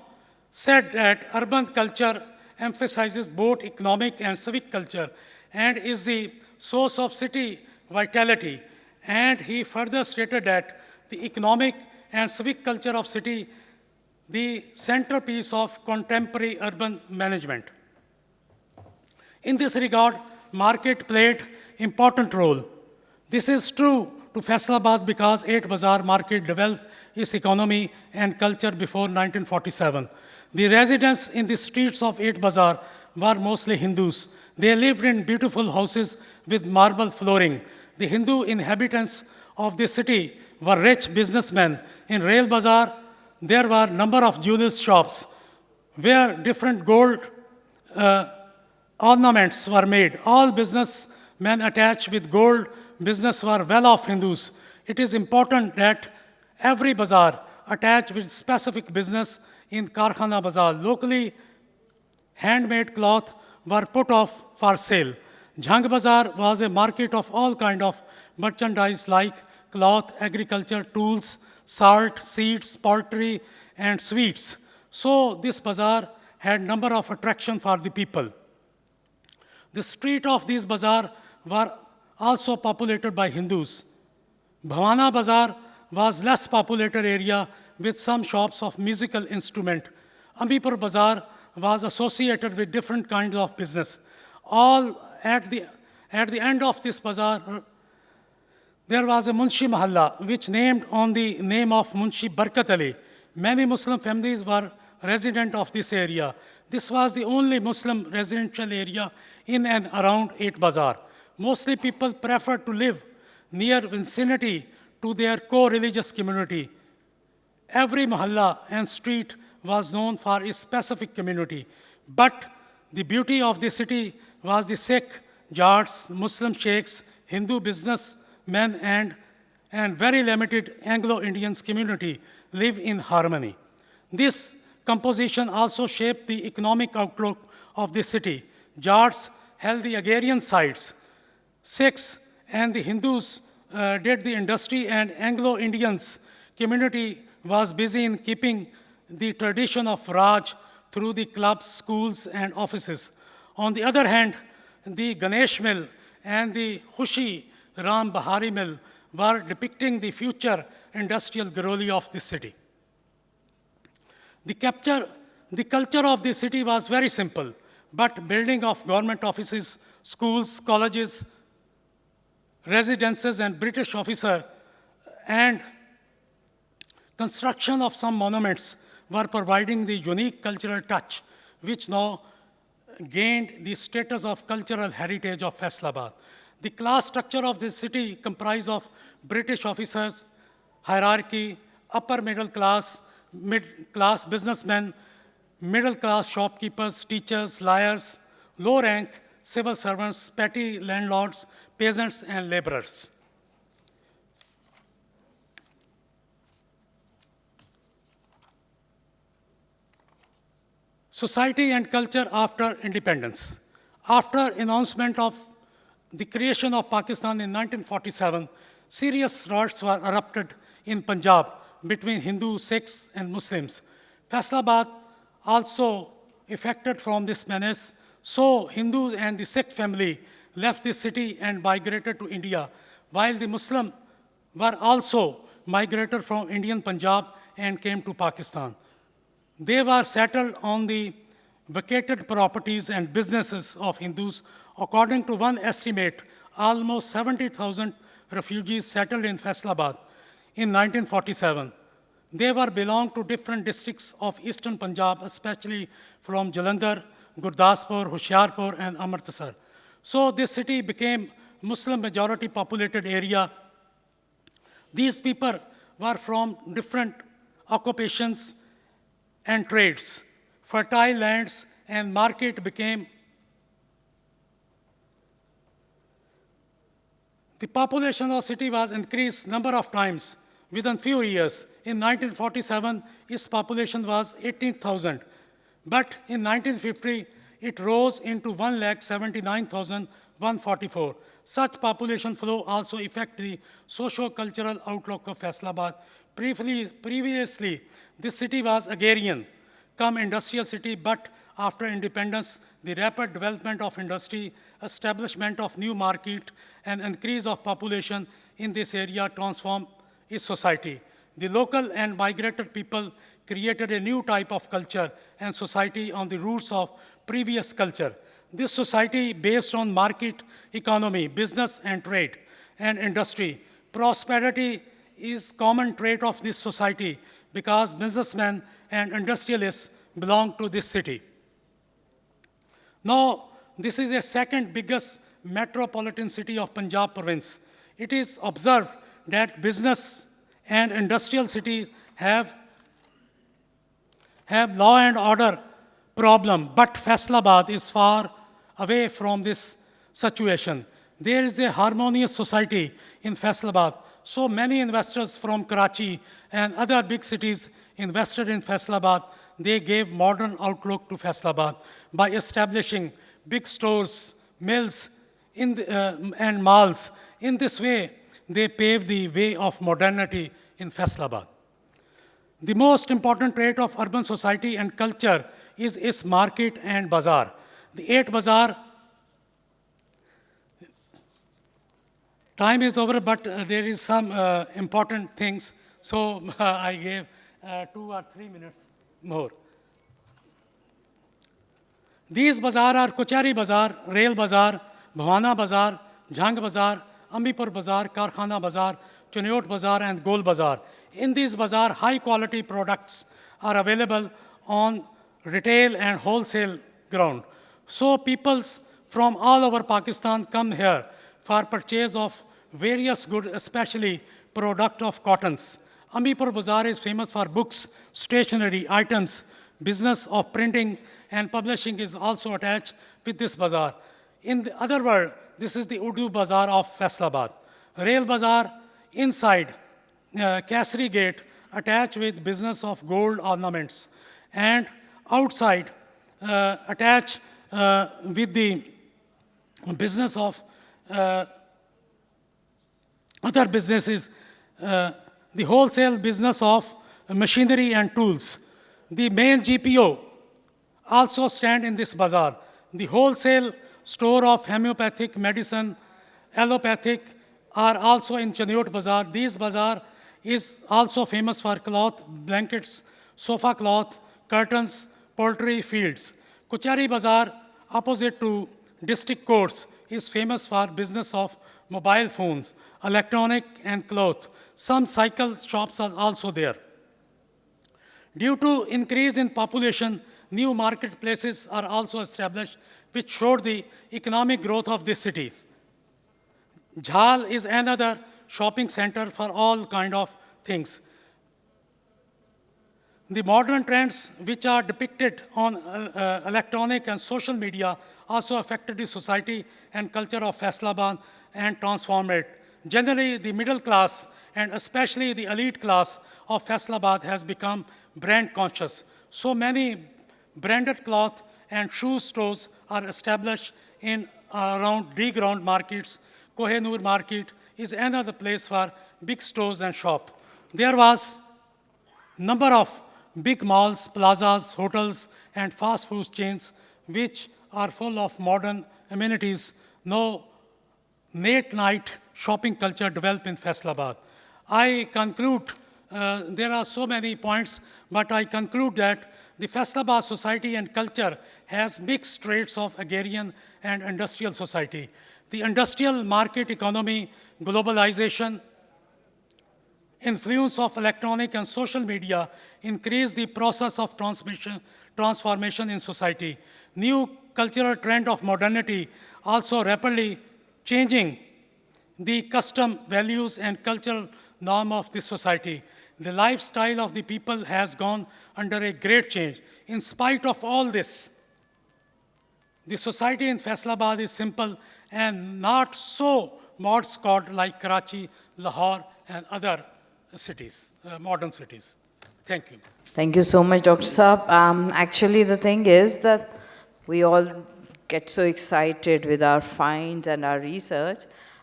said that urban culture emphasizes both economic and civic culture and is the source of city vitality. And he further stated that the economic and civic culture of city, the centerpiece of contemporary urban management. In this regard, market played important role. This is true to Faisalabad because eight bazaar market developed its economy and culture before 1947. The residents in the streets of eight bazaar were mostly Hindus. They lived in beautiful houses with marble flooring. The Hindu inhabitants of the city were rich businessmen. In Rail Bazaar, there were a number of jewelers shops where different gold ornaments were made. All businessmen attached with gold business were well-off Hindus. It is important that every bazaar attached with specific business in Karkhana Bazaar. Locally, handmade cloth were put off for sale. Jhang Bazaar was a market of all kinds of merchandise like cloth, agriculture, tools, salt, seeds, poultry, and sweets. So this bazaar had number of attraction for the people. The street of these bazaar were also populated by Hindus. Bhavana Bazaar was less populated area with some shops of musical instrument. Ambipur Bazaar was associated with different kinds of business. All at the end of this bazaar, there was a Munshi Mahalla, which named on the name of Munshi Barkat Ali. Many Muslim families were resident of this area. This was the only Muslim residential area in and around eight bazaar. Mostly people preferred to live near vicinity to their co-religious community. Every mahalla and street was known for its specific community. But the beauty of the city was the Sikh, Jats, Muslim sheikhs, Hindu businessmen, and very limited Anglo-Indians community live in harmony. This composition also shaped the economic outlook of the city. Jats held the agrarian sites. Sikhs and the Hindus did the industry, and Anglo-Indians community was busy in keeping the tradition of Raj through the clubs, schools, and offices. On the other hand, the Ganesh mill and the Khushi Ram Bahari mill were depicting the future industrial glory of the city. The culture of the city was very simple, but building of government offices, schools, colleges, residences, and British officer, and construction of some monuments were providing the unique cultural touch, which now gained the status of cultural heritage of Faisalabad. The class structure of the city comprised of British officers, hierarchy, upper mid-class businessmen, middle-class shopkeepers, teachers, lawyers, low-rank civil servants, petty landlords, peasants, and laborers. Society and culture after independence. After announcement of the creation of Pakistan in 1947, serious riots were erupted in Punjab between Hindus, Sikhs, and Muslims. Faisalabad also affected from this menace, so Hindus and the Sikh family left the city and migrated to India, while the Muslims were also migrated from Indian Punjab and came to Pakistan. They were settled on the vacated properties and businesses of Hindus According to one estimate, almost 70,000 refugees settled in Faisalabad in 1947. They were belonged to different districts of eastern Punjab, especially from Jalandhar, Gurdaspur, Hoshiarpur, and Amritsar. So this city became Muslim majority populated area. These people were from different occupations and trades. Fertile lands and market became. The population of the city was increased number of times within few years. In 1947, its population was 18,000. But in 1950, it rose into 1,79,144. Such population flow also affect the socio-cultural outlook of Faisalabad. Previously, this city was agrarian, come industrial city, but after independence, the rapid development of industry, establishment of new market, and increase of population in this area transformed its society. The local and migrated people created a new type of culture and society on the roots of previous culture. This society based on market economy, business and trade, and industry. Prosperity is common trait of this society because businessmen and industrialists belong to this city. Now, this is the second biggest metropolitan city of Punjab province. It is observed that business and industrial cities have law and order problem, but Faisalabad is far away from this situation. There is a harmonious society in Faisalabad. So many investors from Karachi and other big cities invested in Faisalabad. They gave modern outlook to Faisalabad by establishing big stores, mills, and malls. In this way, they paved the way of modernity in Faisalabad. The most important trait of urban society and culture is its market and bazaar. The 8 bazaar, time is over, but there is some important things. So I gave 2 or 3 minutes more. These bazaar are Kochari Bazaar, Rail Bazaar, Bhavana Bazaar, Jhang Bazaar, Ambipur Bazaar, Karkhana Bazaar, Chuniot Bazaar, and Gol Bazaar. In these bazaar, high quality products are available on retail and wholesale ground. So peoples from all over Pakistan come here for purchase of various goods, especially product of cottons. Ambipur Bazaar is famous for books, stationery, items, business of printing and publishing is also attached with this bazaar. In the other word, this is the Urdu Bazaar of Faisalabad. Rail Bazaar inside Kasri Gate attached with business of gold ornaments, and outside attached with the business of other businesses, the wholesale business of machinery and tools. The main GPO also stand in this bazaar. The wholesale store of homeopathic medicine, allopathic are also in Chaniot Bazaar. This bazaar is also famous for cloth, blankets, sofa cloth, curtains, poultry fields. Kochari Bazaar, opposite to district courts, is famous for business of mobile phones, electronic and cloth. Some cycle shops are also there. Due to increase in population, new marketplaces are also established, which showed the economic growth of these cities. Jhal is another shopping center for all kind of things. The modern trends which are depicted on electronic and social media also affected the society and culture of Faisalabad and transformed it. Generally, the middle class and especially the elite class of Faisalabad has become brand conscious. So many branded cloth and shoe stores are established in around D-ground markets. Kohinoor market is another place for big stores and shop. There was number of big malls, plazas, hotels, and fast food chains which are full of modern amenities. No late night shopping culture developed in Faisalabad. I conclude, there are so many points, but I conclude that The Faisalabad society and culture has mixed traits of agrarian and industrial society. The industrial market economy, globalization, influence of electronic and social media increase the process of transformation in society. New cultural trend of modernity also rapidly changing the custom, values, and cultural norm of this society. The lifestyle of the people has gone under a great change. In spite of all this, the society in Faisalabad is simple and not so mod-scored like Karachi, Lahore, and other cities, modern cities. Thank you. Thank you so much, Dr. Saab. Actually, the thing is that we all get so excited with our finds and our research,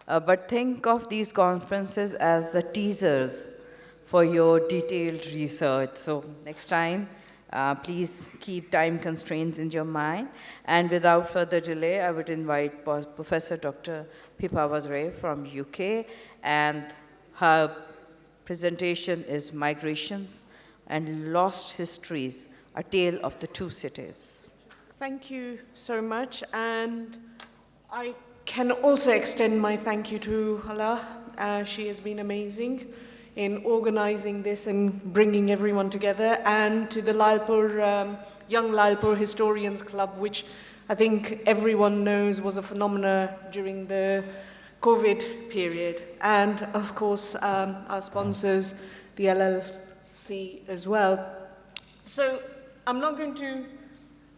but think of these conferences as the teasers for your detailed research. So next time, please keep time constraints in your mind. And without further delay, I would invite Professor Dr. Pipawat Ray from UK, and her presentation is Migrations and Lost Histories, A Tale of the Two Cities. Thank you so much, and I can also extend my thank you to Hala. She has been amazing in organizing this and bringing everyone together, and to the Lyallpur, Young Lyallpur Historians Club, which I think everyone knows was a phenomenon during the COVID period, and of course our sponsors, the LLC as well. So I'm not going to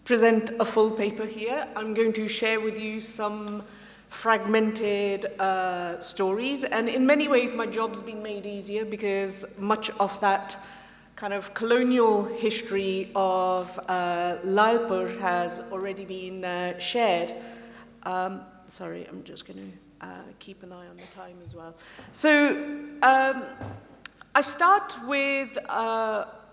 present a full paper here. I'm going to share with you some fragmented stories, and in many ways my job's been made easier because much of that kind of colonial history of Lyallpur has already been shared. Sorry, I'm just going to keep an eye on the time as well. So I start with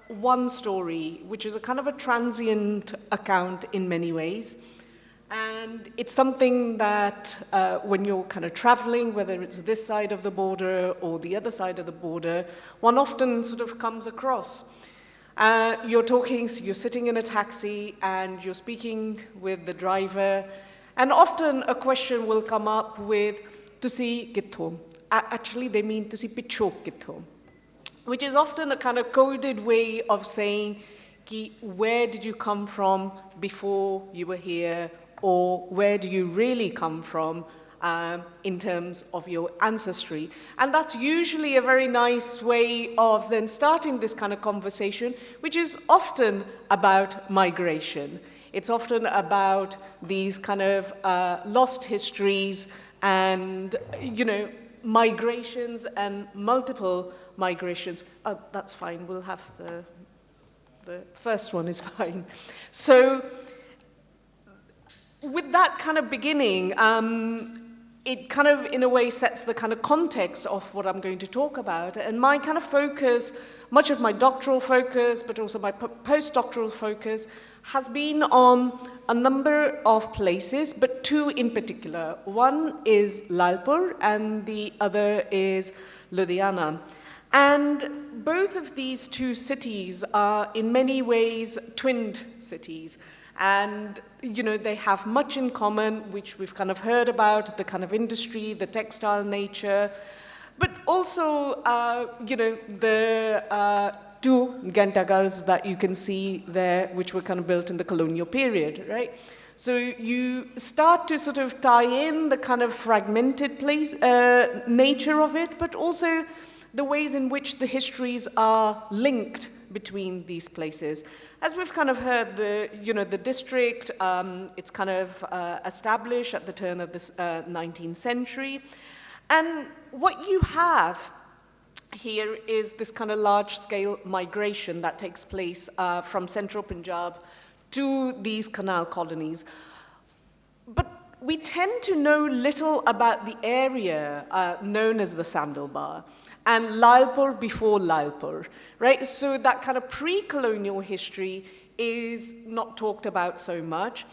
one story, which is a kind of a transient account in many ways. And it's something that when you're kind of traveling, whether it's this side of the border or the other side of the border, one often sort of comes across. You're sitting in a taxi and you're speaking with the driver, and often a question will come up with, "Tusi kitho?" Actually, they mean "Tusi pichho kitho," which is often a kind of coded way of saying, where did you come from before you were here, or where do you really come from in terms of your ancestry. And that's usually a very nice way of then starting this kind of conversation, which is often about migration. It's often about these kind of lost histories and, migrations and multiple migrations. Oh, that's fine, we'll have the first one is fine. So with that kind of beginning, it kind of, in a way, sets the kind of context of what I'm going to talk about. And my kind of focus, much of my doctoral focus, but also my postdoctoral focus, has been on a number of places, but two in particular. One is Lyallpur, and the other is Ludhiana. And both of these two cities are in many ways twinned cities. And, they have much in common, which we've kind of heard about, the kind of industry, the textile nature, but also, the two Gantagars that you can see there, which were kind of built in the colonial period, right? So you start to sort of tie in the kind of fragmented nature of it, but also the ways in which the histories are linked between these places. As we've kind of heard, the district, it's kind of established at the turn of the 19th century. And what you have here is this kind of large-scale migration that takes place from central Punjab to these canal colonies. But we tend to know little about the area known as the Sandalbar, and Lyallpur before Lyallpur, right? So that kind of pre-colonial history is not talked about so much.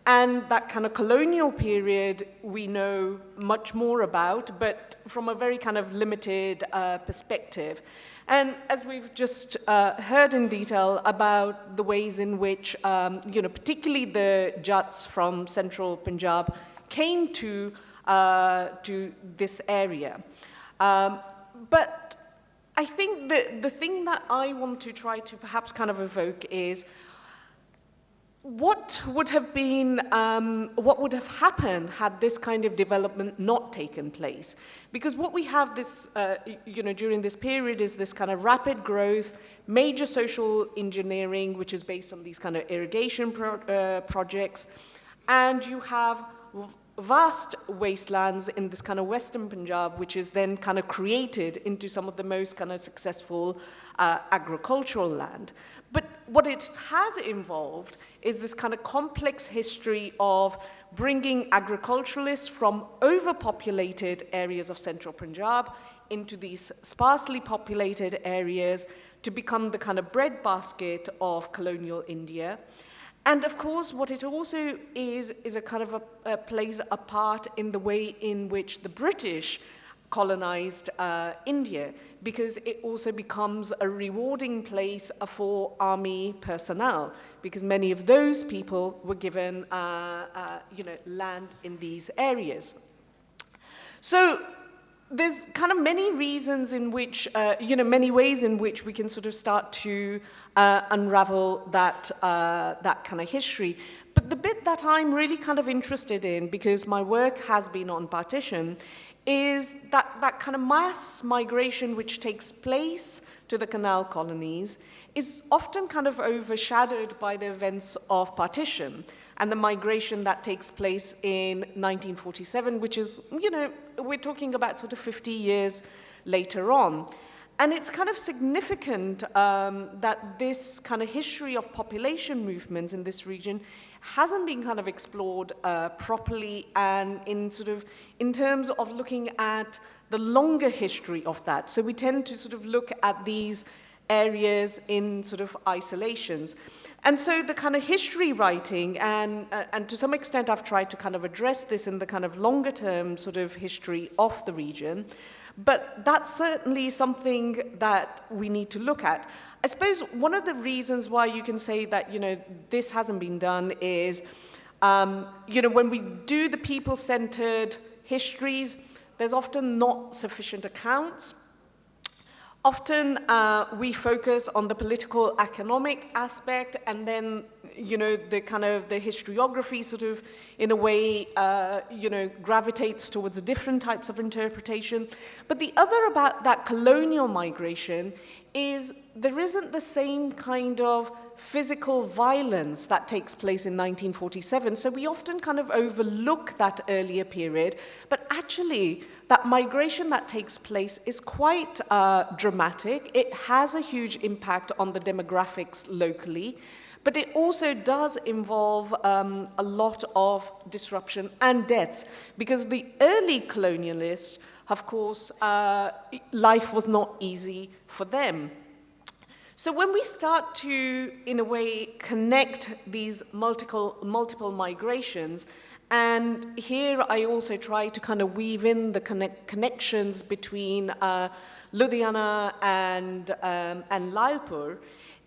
And that kind of colonial period we know much more about, but from a very kind of limited perspective. And as we've just heard in detail about the ways in which, particularly the Jats from central Punjab came to this area. But I think the thing that I want to try to perhaps kind of evoke is what would have happened had this kind of development not taken place? Because what we have during this period is this kind of rapid growth, major social engineering, which is based on these kind of irrigation projects, and you have vast wastelands in this kind of Western Punjab, which is then kind of created into some of the most kind of successful agricultural land. But what it has involved is this kind of complex history of bringing agriculturalists from overpopulated areas of central Punjab into these sparsely populated areas to become the kind of breadbasket of colonial India. And of course, what it also is a kind of plays a part in the way in which the British colonized India, because it also becomes a rewarding place for army personnel, because many of those people were given land in these areas. So there's kind of many reasons in which, many ways in which we can sort of start to unravel that kind of history. But the bit that I'm really kind of interested in, because my work has been on partition, is that kind of mass migration which takes place to the canal colonies is often kind of overshadowed by the events of partition and the migration that takes place in 1947, which is, we're talking about sort of 50 years later on. And it's kind of significant that this kind of history of population movements in this region hasn't been kind of explored properly, and in terms of looking at the longer history of that. So we tend to sort of look at these areas in sort of isolations. And so the kind of history writing, and to some extent I've tried to kind of address this in the kind of longer term sort of history of the region, but that's certainly something that we need to look at. I suppose one of the reasons why you can say that, this hasn't been done is, when we do the people-centered histories, there's often not sufficient accounts. Often we focus on the political economic aspect, and then, the kind of the historiography sort of in a way, gravitates towards different types of interpretation. But the other about that colonial migration is there isn't the same kind of physical violence that takes place in 1947. So we often kind of overlook that earlier period, but actually that migration that takes place is quite dramatic. It has a huge impact on the demographics locally, but it also does involve a lot of disruption and deaths, because the early colonialists, of course, life was not easy for them. So when we start to, in a way, connect these multiple migrations, and here I also try to kind of weave in the connections between Ludhiana and Lyallpur,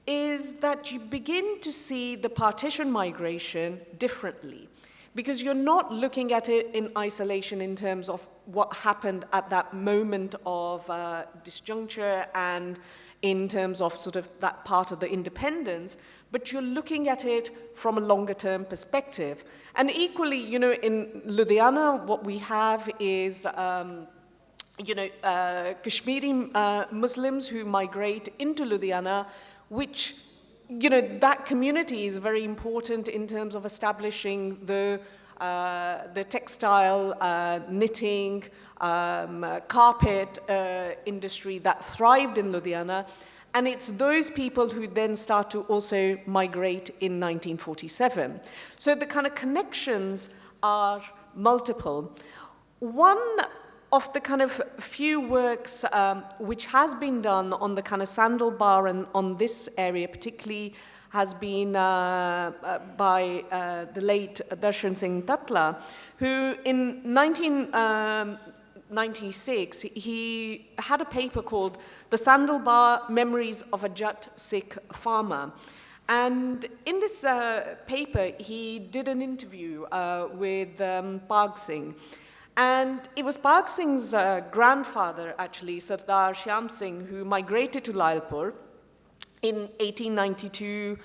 is that you begin to see the partition migration differently, because you're not looking at it in isolation in terms of what happened at that moment of disjuncture and in terms of sort of that part of the independence, but you're looking at it from a longer term perspective. And equally, in Ludhiana, what we have is, Kashmiri Muslims who migrate into Ludhiana, which, that community is very important in terms of establishing the textile, knitting, carpet industry that thrived in Ludhiana. And it's those people who then start to also migrate in 1947. So the kind of connections are multiple. One of the kind of few works which has been done on the kind of Sandal Bar and on this area, particularly has been by the late Darshan Singh Tatla, who in 1996, he had a paper called The Sandalbar Memories of a Jat Sikh Farmer. And in this paper, he did an interview with Pag Singh. And it was Pag Singh's grandfather, actually, Sardar Shyam Singh, who migrated to Lyallpur in 1892,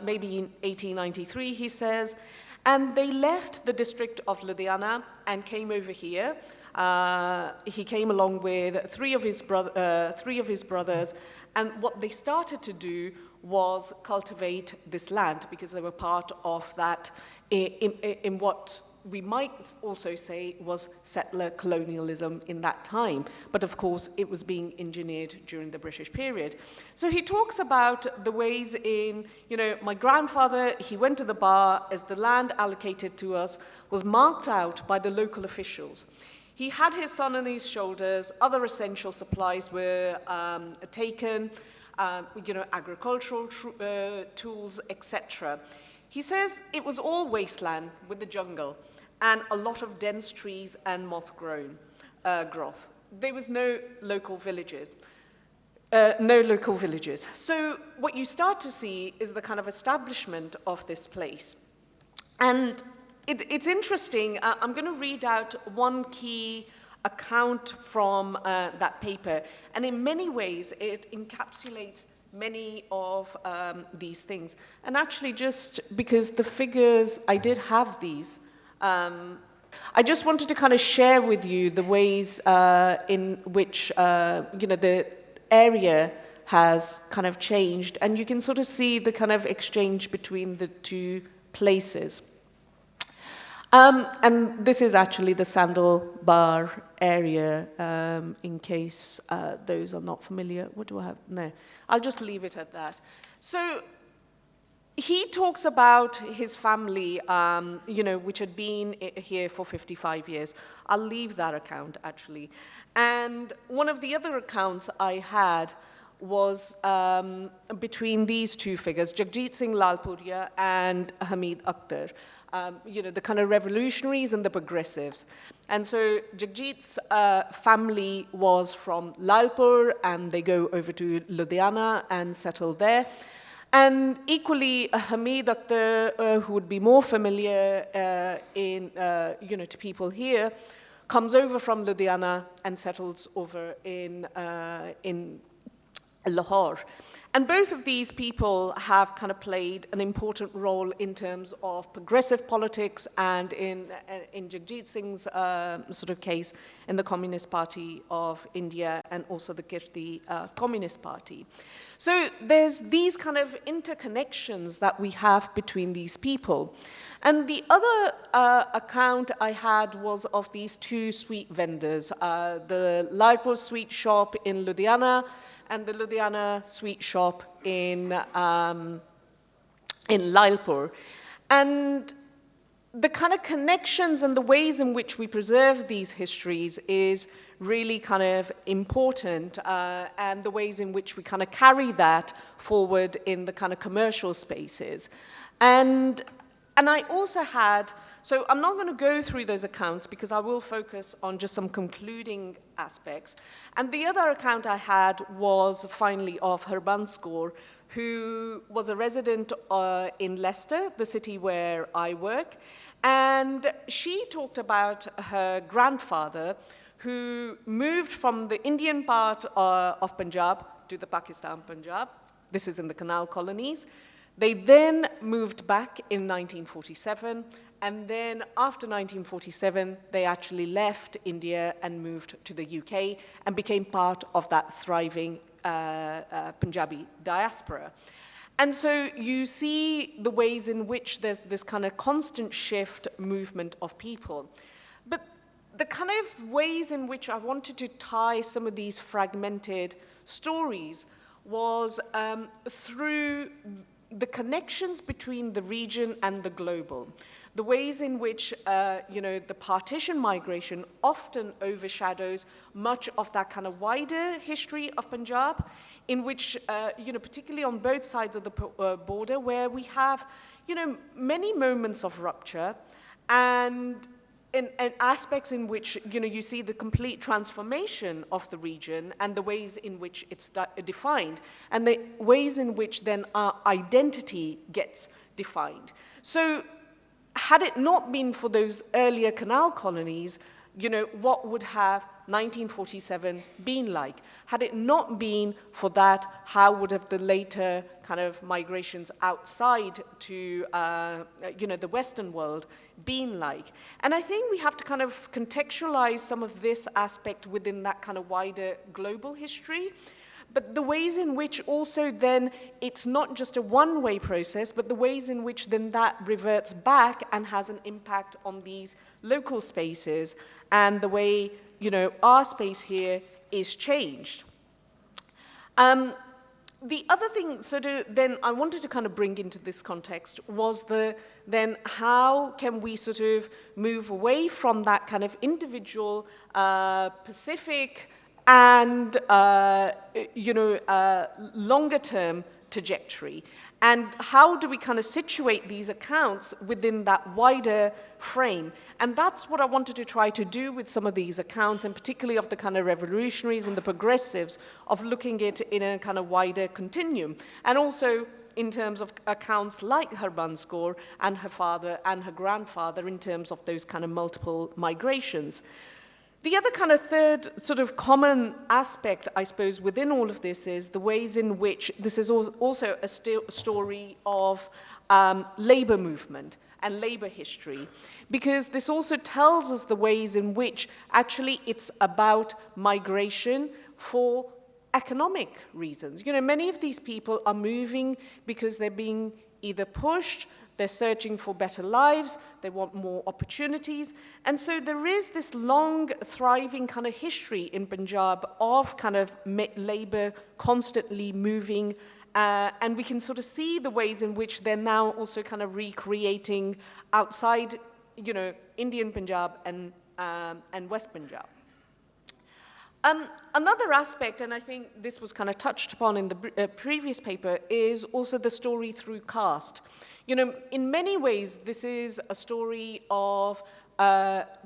maybe in 1893, he says. And they left the district of Ludhiana and came over here. He came along with three of his brothers, and what they started to do was cultivate this land because they were part of that in what we might also say was settler colonialism in that time. But of course, it was being engineered during the British period. So he talks about the ways in, my grandfather, he went to the bar as the land allocated to us was marked out by the local officials. He had his son on his shoulders, other essential supplies were taken, agricultural tools, etc. He says it was all wasteland with the jungle and a lot of dense trees and moth-grown growth. There was no local villages. So what you start to see is the kind of establishment of this place. And it's interesting. I'm going to read out one key account from that paper. And in many ways, it encapsulates many of these things. And actually, just because the figures, I did have these, I just wanted to kind of share with you the ways in which, the area has kind of changed. And you can sort of see the kind of exchange between the two places. And this is actually the Sandalbar area, in case those are not familiar. What do I have? No, I'll just leave it at that. So he talks about his family, which had been here for 55 years. I'll leave that account, actually. And one of the other accounts I had was between these two figures, Jagjit Singh Lalpuria and Hamid Akhtar. The kind of revolutionaries and the progressives. And so Jagjit's family was from Lyallpur, and they go over to Ludhiana and settle there. And equally, Hamid Akhtar, who would be more familiar to people here, comes over from Ludhiana and settles over in Lahore. And both of these people have kind of played an important role in terms of progressive politics and in Jagjit Singh's sort of case in the Communist Party of India and also the Kirti Communist Party. So there's these kind of interconnections that we have between these people. And the other account I had was of these two sweet vendors, the Lyallpur sweet shop in Ludhiana and the Ludhiana sweet shop in Lyallpur. And the kind of connections and the ways in which we preserve these histories is really kind of important, and the ways in which we kind of carry that forward in the kind of commercial spaces. And I also had, so I'm not going to go through those accounts because I will focus on just some concluding aspects. And the other account I had was finally of Harbans Kaur, who was a resident in Leicester, the city where I work. And she talked about her grandfather who moved from the Indian part of Punjab to the Pakistan Punjab. This is in the Canal colonies. They then moved back in 1947, and then after 1947, they actually left India and moved to the UK and became part of that thriving Punjabi diaspora. And so you see the ways in which there's this kind of constant shift movement of people. But the kind of ways in which I wanted to tie some of these fragmented stories was through the connections between the region and the global, the ways in which, the partition migration often overshadows much of that kind of wider history of Punjab, in which, particularly on both sides of the border, where we have, many moments of rupture and aspects in which, you see the complete transformation of the region and the ways in which it's defined, and the ways in which then our identity gets defined. So had it not been for those earlier canal colonies, what would have 1947 been like? Had it not been for that, how would have the later kind of migrations outside to, the Western world been like? And I think we have to kind of contextualize some of this aspect within that kind of wider global history. But the ways in which also then it's not just a one-way process, but the ways in which then that reverts back and has an impact on these local spaces and the way, our space here is changed. The other thing then I wanted to kind of bring into this context was then how can we sort of move away from that kind of individual Pacific and, longer term trajectory. And how do we kind of situate these accounts within that wider frame? And that's what I wanted to try to do with some of these accounts, and particularly of the kind of revolutionaries and the progressives, of looking at it in a kind of wider continuum. And also in terms of accounts like Harban's Kaur and her father and her grandfather, in terms of those kind of multiple migrations. The other kind of third sort of common aspect, I suppose, within all of this is the ways in which this is also a story of labor movement and labor history, because this also tells us the ways in which actually it's about migration for economic reasons. Many of these people are moving because they're being either pushed, they're searching for better lives, they want more opportunities. And so there is this long, thriving kind of history in Punjab of kind of labor constantly moving, and we can sort of see the ways in which they're now also kind of recreating outside, Indian Punjab and West Punjab. Another aspect, and I think this was kind of touched upon in the previous paper, is also the story through caste. In many ways, this is a story of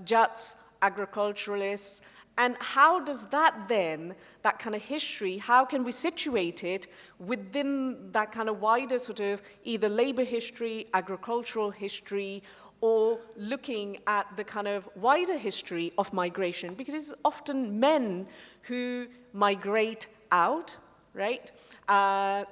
Jats, agriculturalists, and how does that then, that kind of history, how can we situate it within that kind of wider sort of either labor history, agricultural history, or looking at the kind of wider history of migration, because it's often men who migrate out, right?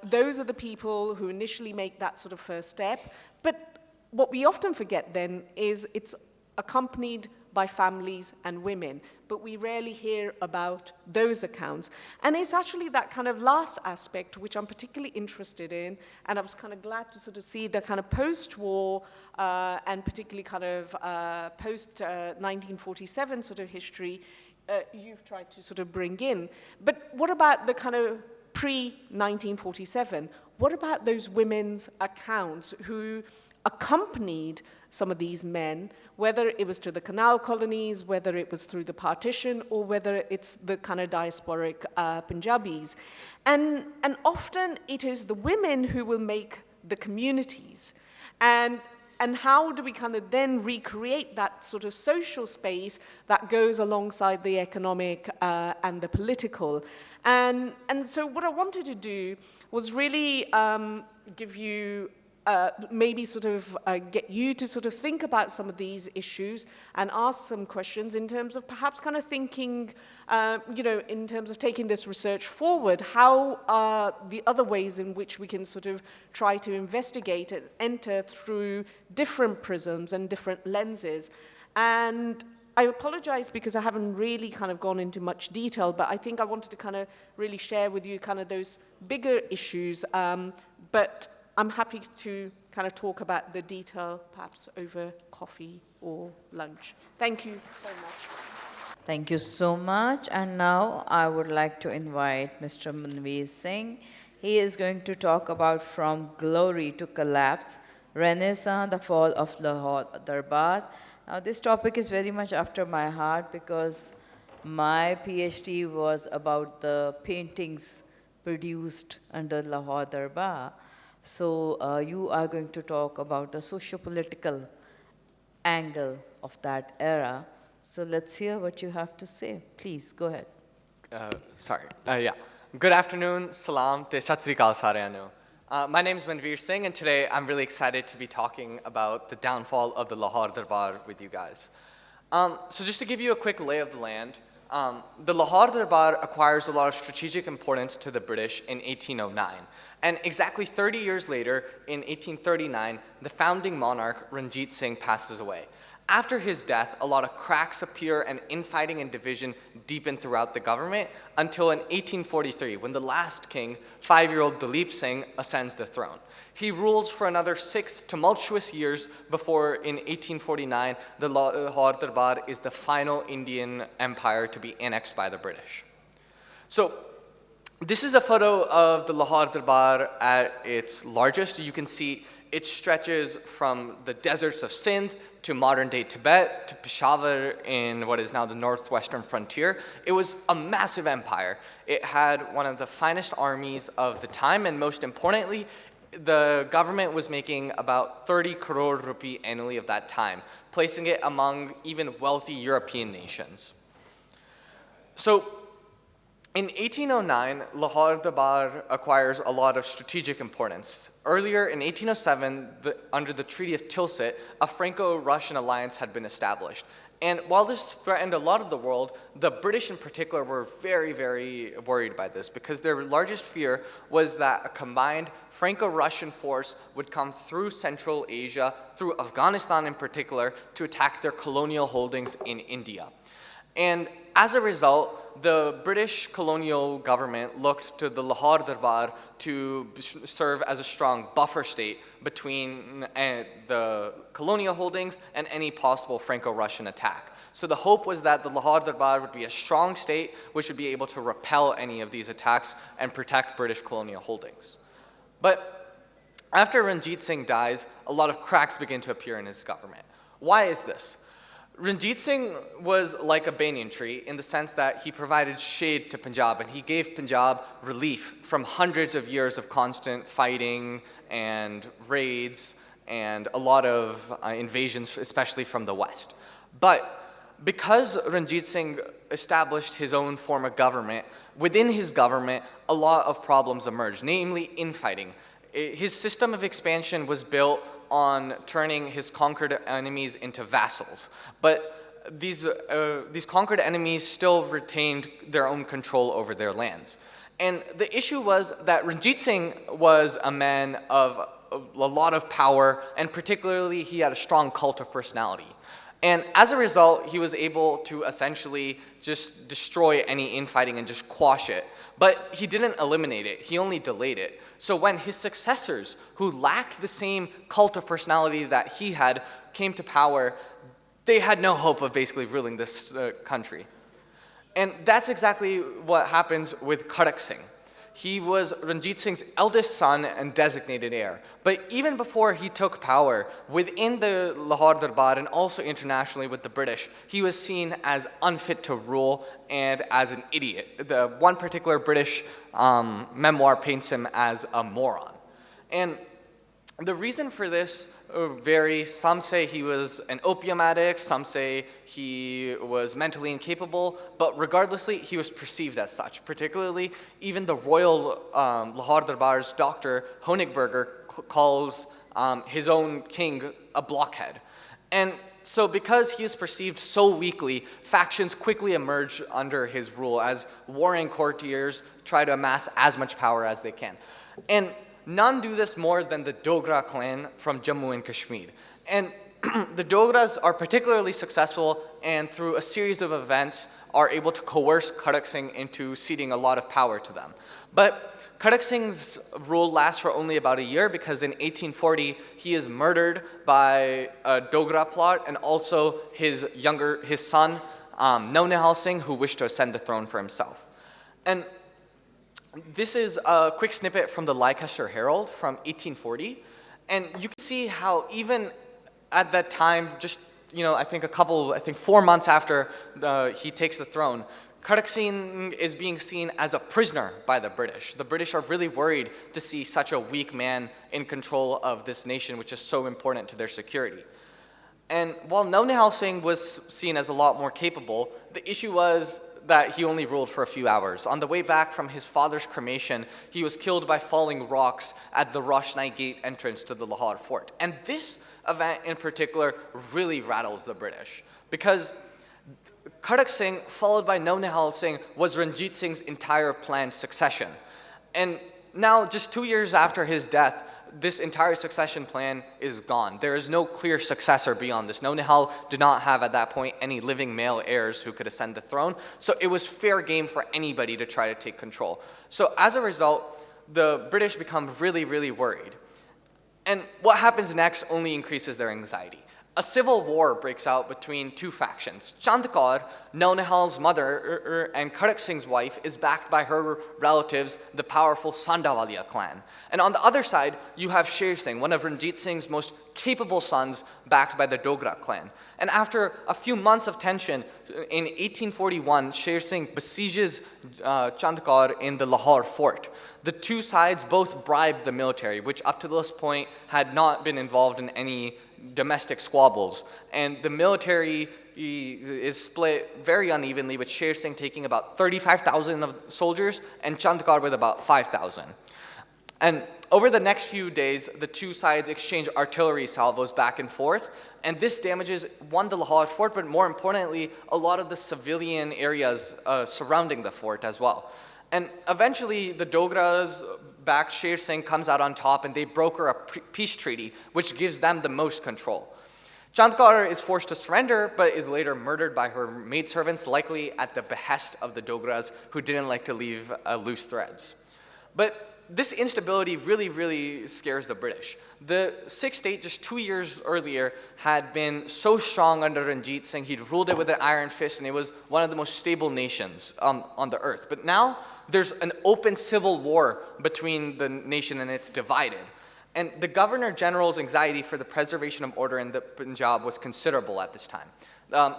Those are the people who initially make that sort of first step. But what we often forget then is it's accompanied by families and women, but we rarely hear about those accounts. And it's actually that kind of last aspect which I'm particularly interested in, and I was kind of glad to sort of see the kind of post-war and particularly kind of post-1947 sort of history you've tried to sort of bring in. But what about the kind of pre-1947? What about those women's accounts who accompanied some of these men, whether it was to the canal colonies, whether it was through the partition, or whether it's the kind of diasporic Punjabis. And often it is the women who will make the communities. And how do we kind of then recreate that sort of social space that goes alongside the economic and the political? And so what I wanted to do was really give you maybe sort of get you to sort of think about some of these issues and ask some questions in terms of perhaps kind of thinking, in terms of taking this research forward, how are the other ways in which we can sort of try to investigate and enter through different prisms and different lenses. And I apologize because I haven't really kind of gone into much detail, but I think I wanted to kind of really share with you kind of those bigger issues, but I'm happy to kind of talk about the detail perhaps over coffee or lunch. Thank you so much. Thank you so much. And now I would like to invite Mr. Manveer Singh. He is going to talk about From Glory to Collapse, Renaissance, the Fall of Lahore Darbar. Now, this topic is very much after my heart because my PhD was about the paintings produced under Lahore Darbar. So you are going to talk about the socio-political angle of that era. So let's hear what you have to say. Please, go ahead. Yeah. Good afternoon, salam, te sat sri akal sareyan nu. My name is Manveer Singh, and today I'm really excited to be talking about the downfall of the Lahore Darbar with you guys. So just to give you a quick lay of the land, the Lahore Darbar acquires a lot of strategic importance to the British in 1809. And exactly 30 years later, in 1839, the founding monarch, Ranjit Singh, passes away. After his death, a lot of cracks appear and infighting and division deepen throughout the government until in 1843, when the last king, 5-year-old Dalip Singh, ascends the throne. He rules for another 6 tumultuous years before, in 1849, the Lahore Darbar is the final Indian empire to be annexed by the British. So, this is a photo of the Lahore Darbar at its largest. You can see it stretches from the deserts of Sindh to modern-day Tibet to Peshawar in what is now the northwestern frontier. It was a massive empire. It had one of the finest armies of the time, and most importantly, the government was making about 30 crore rupee annually of that time, placing it among even wealthy European nations. So, in 1809, Lahore Darbar acquires a lot of strategic importance. Earlier, in 1807, under the Treaty of Tilsit, a Franco-Russian alliance had been established. And while this threatened a lot of the world, the British in particular were very, very worried by this because their largest fear was that a combined Franco-Russian force would come through Central Asia, through Afghanistan in particular, to attack their colonial holdings in India. And as a result, the British colonial government looked to the Lahore Darbar to serve as a strong buffer state between the colonial holdings and any possible Franco-Russian attack. So the hope was that the Lahore Darbar would be a strong state which would be able to repel any of these attacks and protect British colonial holdings. But after Ranjit Singh dies, a lot of cracks begin to appear in his government. Why is this? Ranjit Singh was like a banyan tree in the sense that he provided shade to Punjab and he gave Punjab relief from hundreds of years of constant fighting and raids and a lot of invasions, especially from the West. But because Ranjit Singh established his own form of government, within his government, a lot of problems emerged, namely infighting. His system of expansion was built on turning his conquered enemies into vassals. But these conquered enemies still retained their own control over their lands. And the issue was that Ranjit Singh was a man of a lot of power, and particularly he had a strong cult of personality. And as a result, he was able to essentially just destroy any infighting and just quash it. But he didn't eliminate it, he only delayed it. So when his successors, who lacked the same cult of personality that he had, came to power, they had no hope of basically ruling this country. And that's exactly what happens with Khadak Singh. He was Ranjit Singh's eldest son and designated heir. But even before he took power, within the Lahore Darbar and also internationally with the British, he was seen as unfit to rule and as an idiot. The one particular British memoir paints him as a moron. And the reason for this varies. Some say he was an opium addict, some say he was mentally incapable, but regardlessly, he was perceived as such. Particularly, even the royal Lahore Darbar's doctor, Honigberger, calls his own king a blockhead. And so because he is perceived so weakly, factions quickly emerge under his rule as warring courtiers try to amass as much power as they can. And none do this more than the Dogra clan from Jammu and Kashmir. And the Dogras are particularly successful and through a series of events are able to coerce Khadak Singh into ceding a lot of power to them. But Khadak Singh's rule lasts for only about a year because in 1840 he is murdered by a Dogra plot and also his son, Naunihal Singh, who wished to ascend the throne for himself. And This is a quick snippet from the Leicester Herald from 1840. And you can see how even at that time, just, I think 4 months after he takes the throne, Khadak Singh is being seen as a prisoner by the British. The British are really worried to see such a weak man in control of this nation, which is so important to their security. And while Nonihal Singh was seen as a lot more capable, the issue was that he only ruled for a few hours. On the way back from his father's cremation, he was killed by falling rocks at the Roshnai Gate entrance to the Lahore fort. And this event in particular really rattles the British, because Khadak Singh, followed by Nonihal Singh, was Ranjit Singh's entire planned succession. And now, just 2 years after his death, this entire succession plan is gone. There is no clear successor beyond this. Nonihal did not have at that point any living male heirs who could ascend the throne, so it was fair game for anybody to try to take control. So as a result, the British become really, really worried. And what happens next only increases their anxiety. A civil war breaks out between two factions. Chandkaur, Nonihal's mother, and Khadak Singh's wife, is backed by her relatives, the powerful Sandawalia clan. And on the other side, you have Sher Singh, one of Ranjit Singh's most capable sons, backed by the Dogra clan. And after a few months of tension, in 1841, Sher Singh besieges Chandkaur in the Lahore fort. The two sides both bribed the military, which up to this point had not been involved in any domestic squabbles. And the military is split very unevenly, with Sher Singh taking about 35,000 of soldiers and Chandkaur with about 5,000. And over the next few days, the two sides exchange artillery salvos back and forth, and this damages, one, the Lahore fort, but more importantly, a lot of the civilian areas surrounding the fort as well. And eventually, the Dogras backed Sher Singh comes out on top, and they broker a peace treaty, which gives them the most control. Chandkaur is forced to surrender, but is later murdered by her maidservants, likely at the behest of the Dogras, who didn't like to leave loose threads. But this instability really, really scares the British. The Sikh state, just 2 years earlier, had been so strong under Ranjit Singh. He'd ruled it with an iron fist, and it was one of the most stable nations on the earth. But now, there's an open civil war between the nation, and it's divided. And the Governor General's anxiety for the preservation of order in the Punjab was considerable at this time.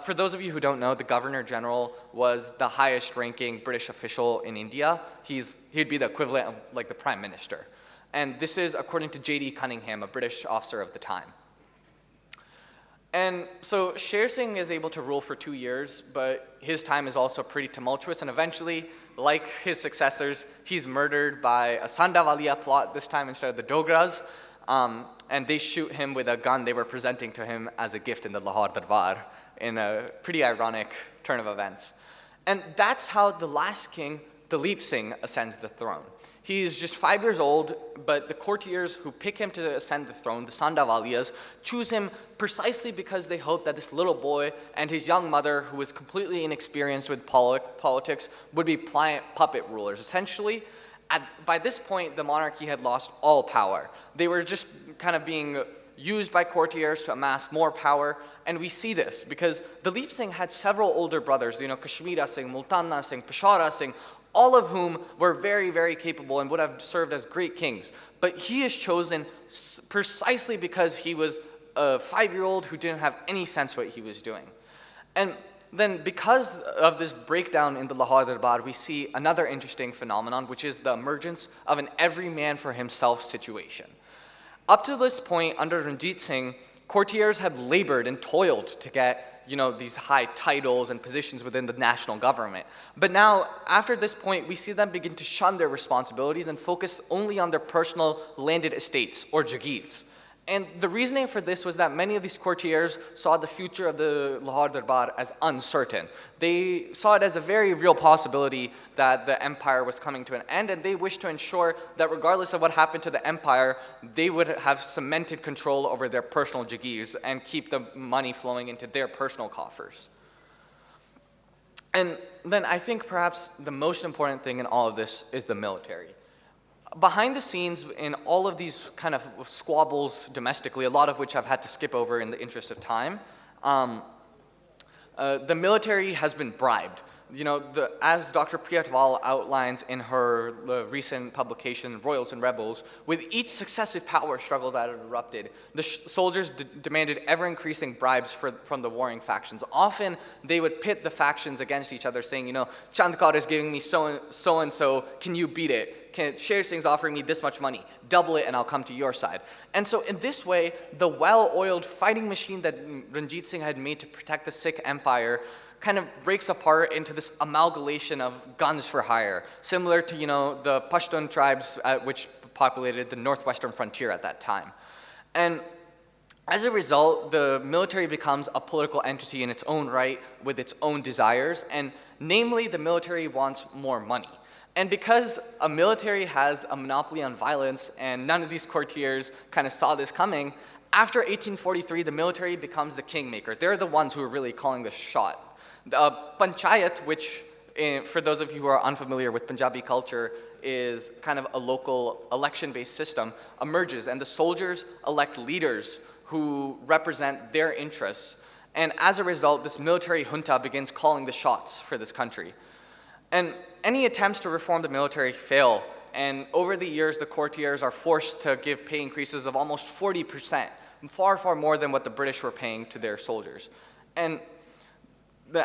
For those of you who don't know, the Governor General was the highest ranking British official in India. He'd be the equivalent of like the Prime Minister. And this is according to J.D. Cunningham, a British officer of the time. And so Sher Singh is able to rule for 2 years, but his time is also pretty tumultuous, and eventually, like his successors, he's murdered by a Sandawalia plot, this time instead of the Dogras, and they shoot him with a gun they were presenting to him as a gift in the Lahore Darbar, in a pretty ironic turn of events. And that's how the last king, Dalip Singh, ascends the throne. He is just 5 years old, but the courtiers who pick him to ascend the throne, the Sandawalias, choose him precisely because they hope that this little boy and his young mother, who is completely inexperienced with politics, would be pliant puppet rulers. Essentially, by this point, the monarchy had lost all power. They were just kind of being used by courtiers to amass more power, and we see this because Dalip Singh had several older brothers, Kashmira Singh, Multana Singh, Peshawar Singh, all of whom were very, very capable and would have served as great kings. But he is chosen precisely because he was a 5-year-old who didn't have any sense what he was doing. And then because of this breakdown in the Lahore Darbar, we see another interesting phenomenon, which is the emergence of an every man for himself situation. Up to this point, under Ranjit Singh, courtiers had labored and toiled to get these high titles and positions within the national government. But now, after this point, we see them begin to shun their responsibilities and focus only on their personal landed estates, or jagirs. And the reasoning for this was that many of these courtiers saw the future of the Lahore Darbar as uncertain. They saw it as a very real possibility that the empire was coming to an end, and they wished to ensure that regardless of what happened to the empire, they would have cemented control over their personal jagirs and keep the money flowing into their personal coffers. And then I think perhaps the most important thing in all of this is the military. Behind the scenes in all of these kind of squabbles domestically, a lot of which I've had to skip over in the interest of time, the military has been bribed. as Dr. Priyatwal outlines in her recent publication, Royals and Rebels, with each successive power struggle that had erupted, the soldiers demanded ever-increasing bribes from the warring factions. Often, they would pit the factions against each other, saying, Chandkar is giving me so-and-so, can you beat it? Sher Singh's offering me this much money, double it and I'll come to your side. And so in this way, the well-oiled fighting machine that Ranjit Singh had made to protect the Sikh empire kind of breaks apart into this amalgamation of guns for hire, similar to, the Pashtun tribes which populated the northwestern frontier at that time. And as a result, the military becomes a political entity in its own right with its own desires, and namely, the military wants more money. And because a military has a monopoly on violence, and none of these courtiers kind of saw this coming, after 1843, the military becomes the kingmaker. They're the ones who are really calling the shot. The panchayat, which for those of you who are unfamiliar with Punjabi culture, is kind of a local election-based system, emerges, and the soldiers elect leaders who represent their interests. And as a result, this military junta begins calling the shots for this country. And any attempts to reform the military fail, and over the years, the courtiers are forced to give pay increases of almost 40%, far, far more than what the British were paying to their soldiers. And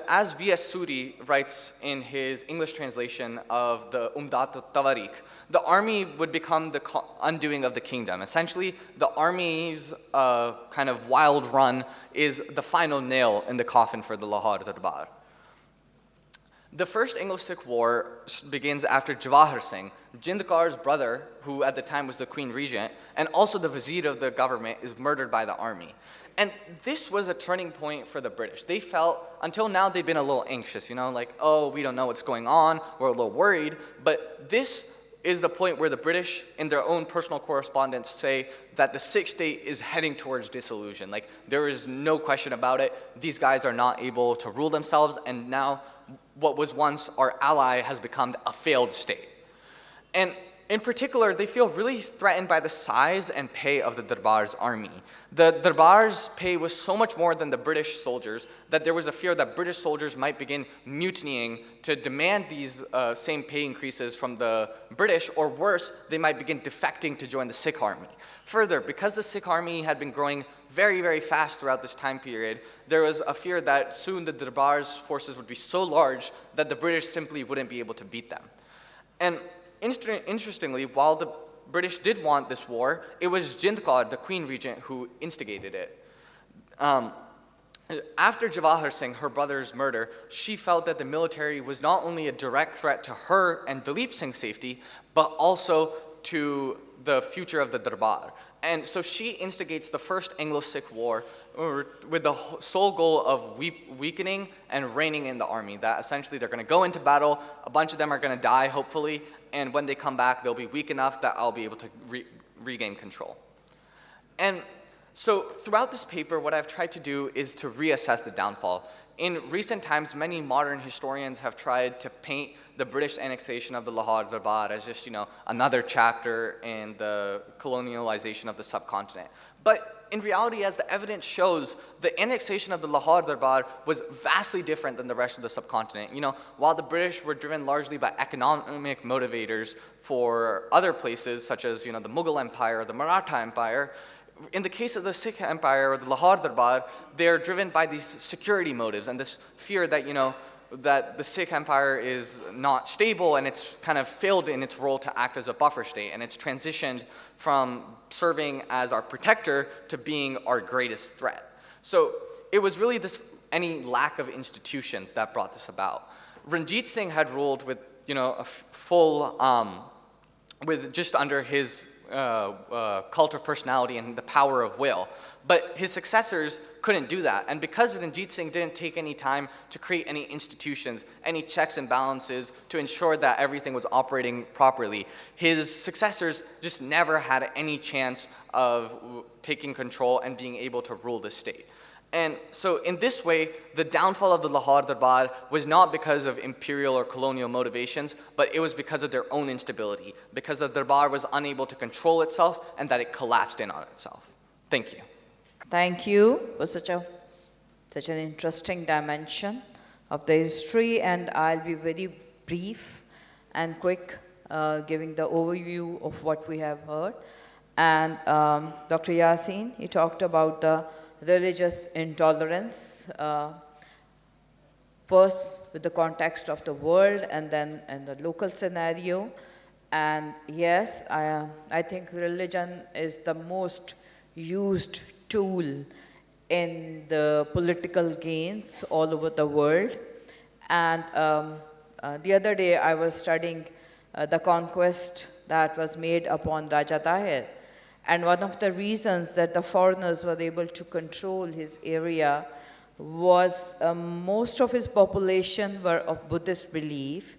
as V.S. Suri writes in his English translation of the Umdat al-Tawarikh, the army would become the undoing of the kingdom. Essentially, the army's kind of wild run is the final nail in the coffin for the Lahore Darbar. The First Anglo-Sikh War begins after Jawahar Singh, Jindkar's brother, who at the time was the Queen Regent, and also the Vizier of the government, is murdered by the army. And this was a turning point for the British. They felt, until now, they'd been a little anxious, like, oh, we don't know what's going on, we're a little worried. But this is the point where the British, in their own personal correspondence, say that the Sikh state is heading towards dissolution. Like, there is no question about it. These guys are not able to rule themselves, and now what was once our ally has become a failed state. And in particular, they feel really threatened by the size and pay of the Darbar's army. The Darbar's pay was so much more than the British soldiers that there was a fear that British soldiers might begin mutinying to demand these same pay increases from the British, or worse, they might begin defecting to join the Sikh army. Further, because the Sikh army had been growing very, very fast throughout this time period, there was a fear that soon the Darbar's forces would be so large that the British simply wouldn't be able to beat them. And interestingly, while the British did want this war, it was Jindkar, the Queen Regent, who instigated it. After Jawahar Singh, her brother's murder, she felt that the military was not only a direct threat to her and Dalip Singh's safety, but also to the future of the Darbar. And so she instigates the First Anglo-Sikh War with the sole goal of weakening and reigning in the army, that essentially they're going to go into battle, a bunch of them are going to die, hopefully, and when they come back, they'll be weak enough that I'll be able to regain control. And so throughout this paper, what I've tried to do is to reassess the downfall. In recent times, many modern historians have tried to paint the British annexation of the Lahore Darbar as just, another chapter in the colonialization of the subcontinent. But in reality, as the evidence shows, the annexation of the Lahore Darbar was vastly different than the rest of the subcontinent. While the British were driven largely by economic motivators for other places, such as, the Mughal Empire or the Maratha Empire, in the case of the Sikh Empire or the Lahore Darbar, they're driven by these security motives and this fear that, that the Sikh Empire is not stable and it's kind of failed in its role to act as a buffer state, and it's transitioned from serving as our protector to being our greatest threat. So it was really any lack of institutions that brought this about. Ranjit Singh had ruled with, a full, with just under his cult of personality and the power of will. But his successors couldn't do that. And because Ranjit Singh didn't take any time to create any institutions, any checks and balances to ensure that everything was operating properly, his successors just never had any chance of taking control and being able to rule the state. And so in this way, the downfall of the Lahore Darbar was not because of imperial or colonial motivations, but it was because of their own instability, because the Darbar was unable to control itself and that it collapsed in on itself. Thank you. Thank you for such an interesting dimension of the history, and I'll be very brief and quick, giving the overview of what we have heard. And Dr. Yasin, he talked about the religious intolerance, first with the context of the world and then in the local scenario. And yes, I think religion is the most used tool in the political gains all over the world. And the other day I was studying the conquest that was made upon Raja Tahir. And one of the reasons that the foreigners were able to control his area was most of his population were of Buddhist belief,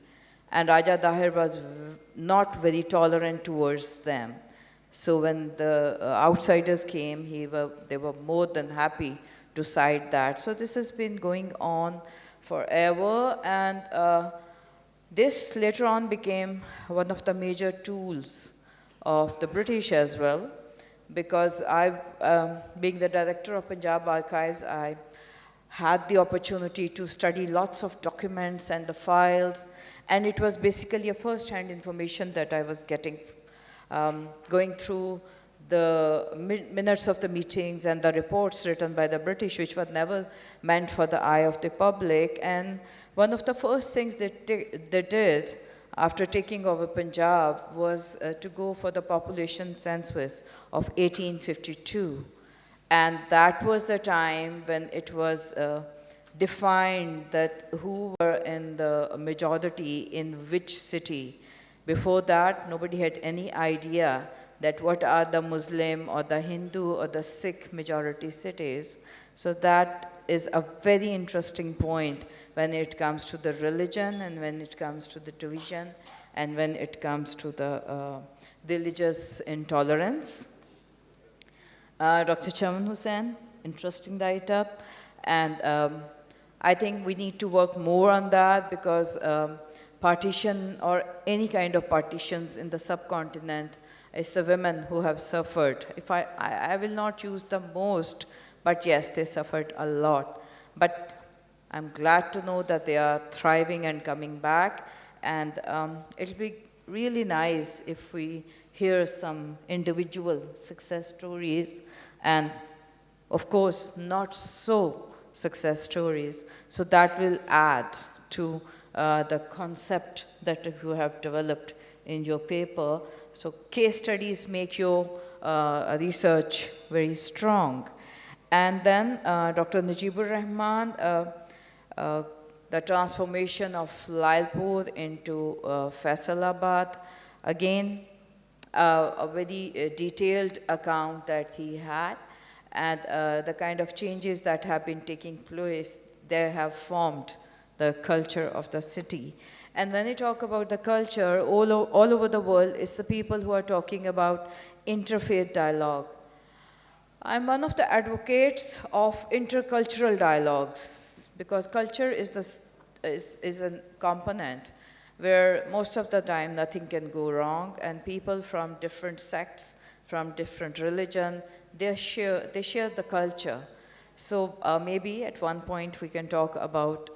and Raja Tahir was not very tolerant towards them. So when the outsiders came, they were more than happy to cite that. So this has been going on forever, and this later on became one of the major tools of the British as well, because being the director of Punjab Archives, I had the opportunity to study lots of documents and the files, and it was basically a first-hand information that I was getting, going through the minutes of the meetings and the reports written by the British, which were never meant for the eye of the public. And one of the first things they did after taking over Punjab was to go for the population census of 1852. And that was the time when it was defined that who were in the majority in which city. Before that, nobody had any idea that what are the Muslim or the Hindu or the Sikh majority cities. So that is a very interesting point when it comes to the religion, and when it comes to the division, and when it comes to the religious intolerance. Dr. Chaman Hussain, interesting write-up, and I think we need to work more on that, because partition or any kind of partitions in the subcontinent, it's the women who have suffered. I will not use the most, but yes, they suffered a lot. But I'm glad to know that they are thriving and coming back, and it'll be really nice if we hear some individual success stories, and of course, not so success stories. So that will add to the concept that you have developed in your paper. So case studies make your research very strong. And then Dr. Najibur Rahman, the transformation of Lyallpur into Faisalabad. Again, a very detailed account that he had, and the kind of changes that have been taking place, they have formed the culture of the city. And when we talk about the culture, all over the world, it's the people who are talking about interfaith dialogue. I'm one of the advocates of intercultural dialogues, because culture is a component where most of the time nothing can go wrong, and people from different sects, from different religion, they share the culture. So maybe at one point we can talk about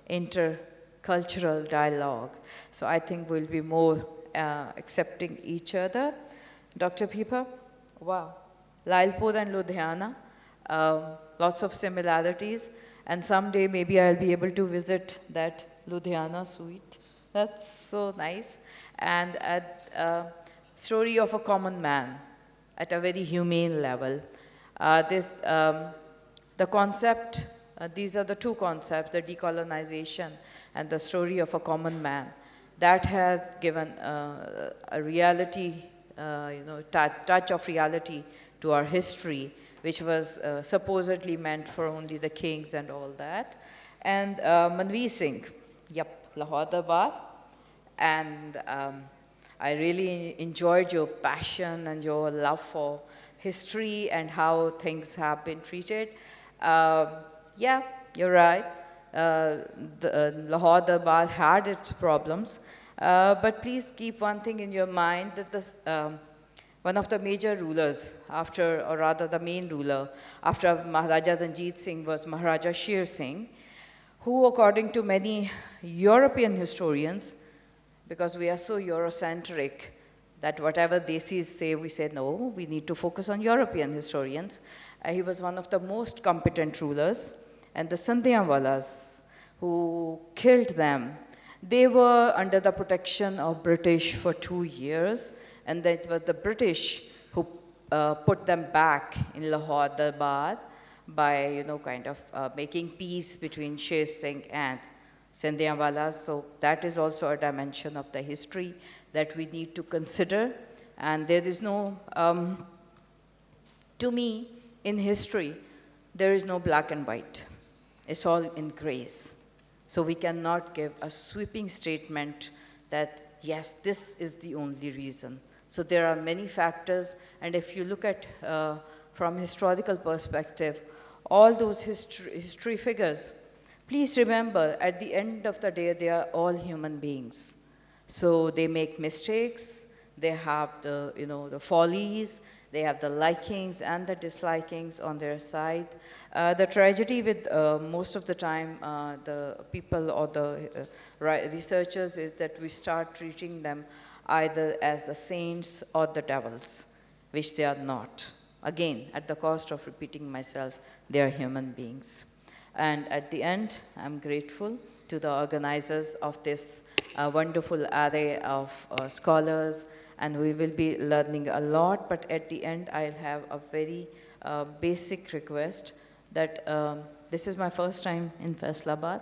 intercultural dialogue. So I think we'll be more accepting each other. Dr. Pipa, wow. Lyallpur and Ludhiana, lots of similarities, and someday maybe I'll be able to visit that Ludhiana suite. That's so nice. And story of a common man at a very humane level. The concept, these are the two concepts, the decolonization and the story of a common man. That has given a reality, touch of reality to our history, which was supposedly meant for only the kings and all that. And Manveer Singh, yep, Lahore. And I really enjoyed your passion and your love for history and how things have been treated. Yeah, you're right. Lahore Darbar had its problems, but please keep one thing in your mind, that this, one of the major rulers after, or rather the main ruler after Maharaja Ranjit Singh was Maharaja Sher Singh, who, according to many European historians, because we are so Eurocentric that whatever Desis say, we say, no, we need to focus on European historians. He was one of the most competent rulers. And the Sandhyawalas who killed them, they were under the protection of British for 2 years. And it was the British who put them back in Lahore Darbar by, kind of making peace between Sher Singh and Sandhyawalas. So that is also a dimension of the history that we need to consider. And there is no, to me, in history, there is no black and white. It's all in grays. So we cannot give a sweeping statement that, yes, this is the only reason. So there are many factors, and if you look at, from historical perspective, all those history figures, please remember, at the end of the day, they are all human beings. So they make mistakes, they have the, the follies, they have the likings and the dislikings on their side. The tragedy with most of the time the people or the researchers is that we start treating them either as the saints or the devils, which they are not. Again, at the cost of repeating myself, they are human beings. And at the end, I'm grateful to the organizers of this wonderful array of scholars, and we will be learning a lot, but at the end, I'll have a very basic request that this is my first time in Faisalabad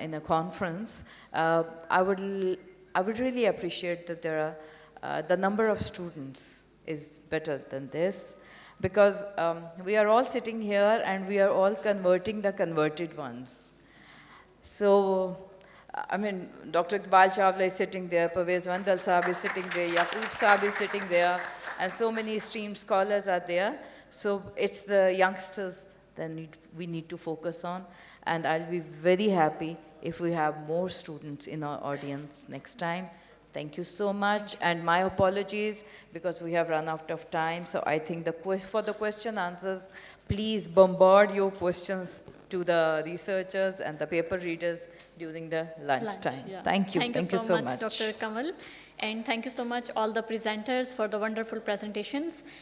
in a conference. I would really appreciate that there are, the number of students is better than this, because we are all sitting here and we are all converting the converted ones. So, I mean, Dr. Iqbal Chawla is sitting there, Pervez Vandal Sahab is sitting there, Yaqub Sahab is sitting there, and so many esteemed scholars are there. So it's the youngsters that we need to focus on, and I'll be very happy if we have more students in our audience next time. Thank you so much, and my apologies because we have run out of time. So I think for the question answers, please bombard your questions to the researchers and the paper readers during the lunch time. Yeah. Thank you. Thank you so much, Dr. Kamal. And thank you so much all the presenters for the wonderful presentations.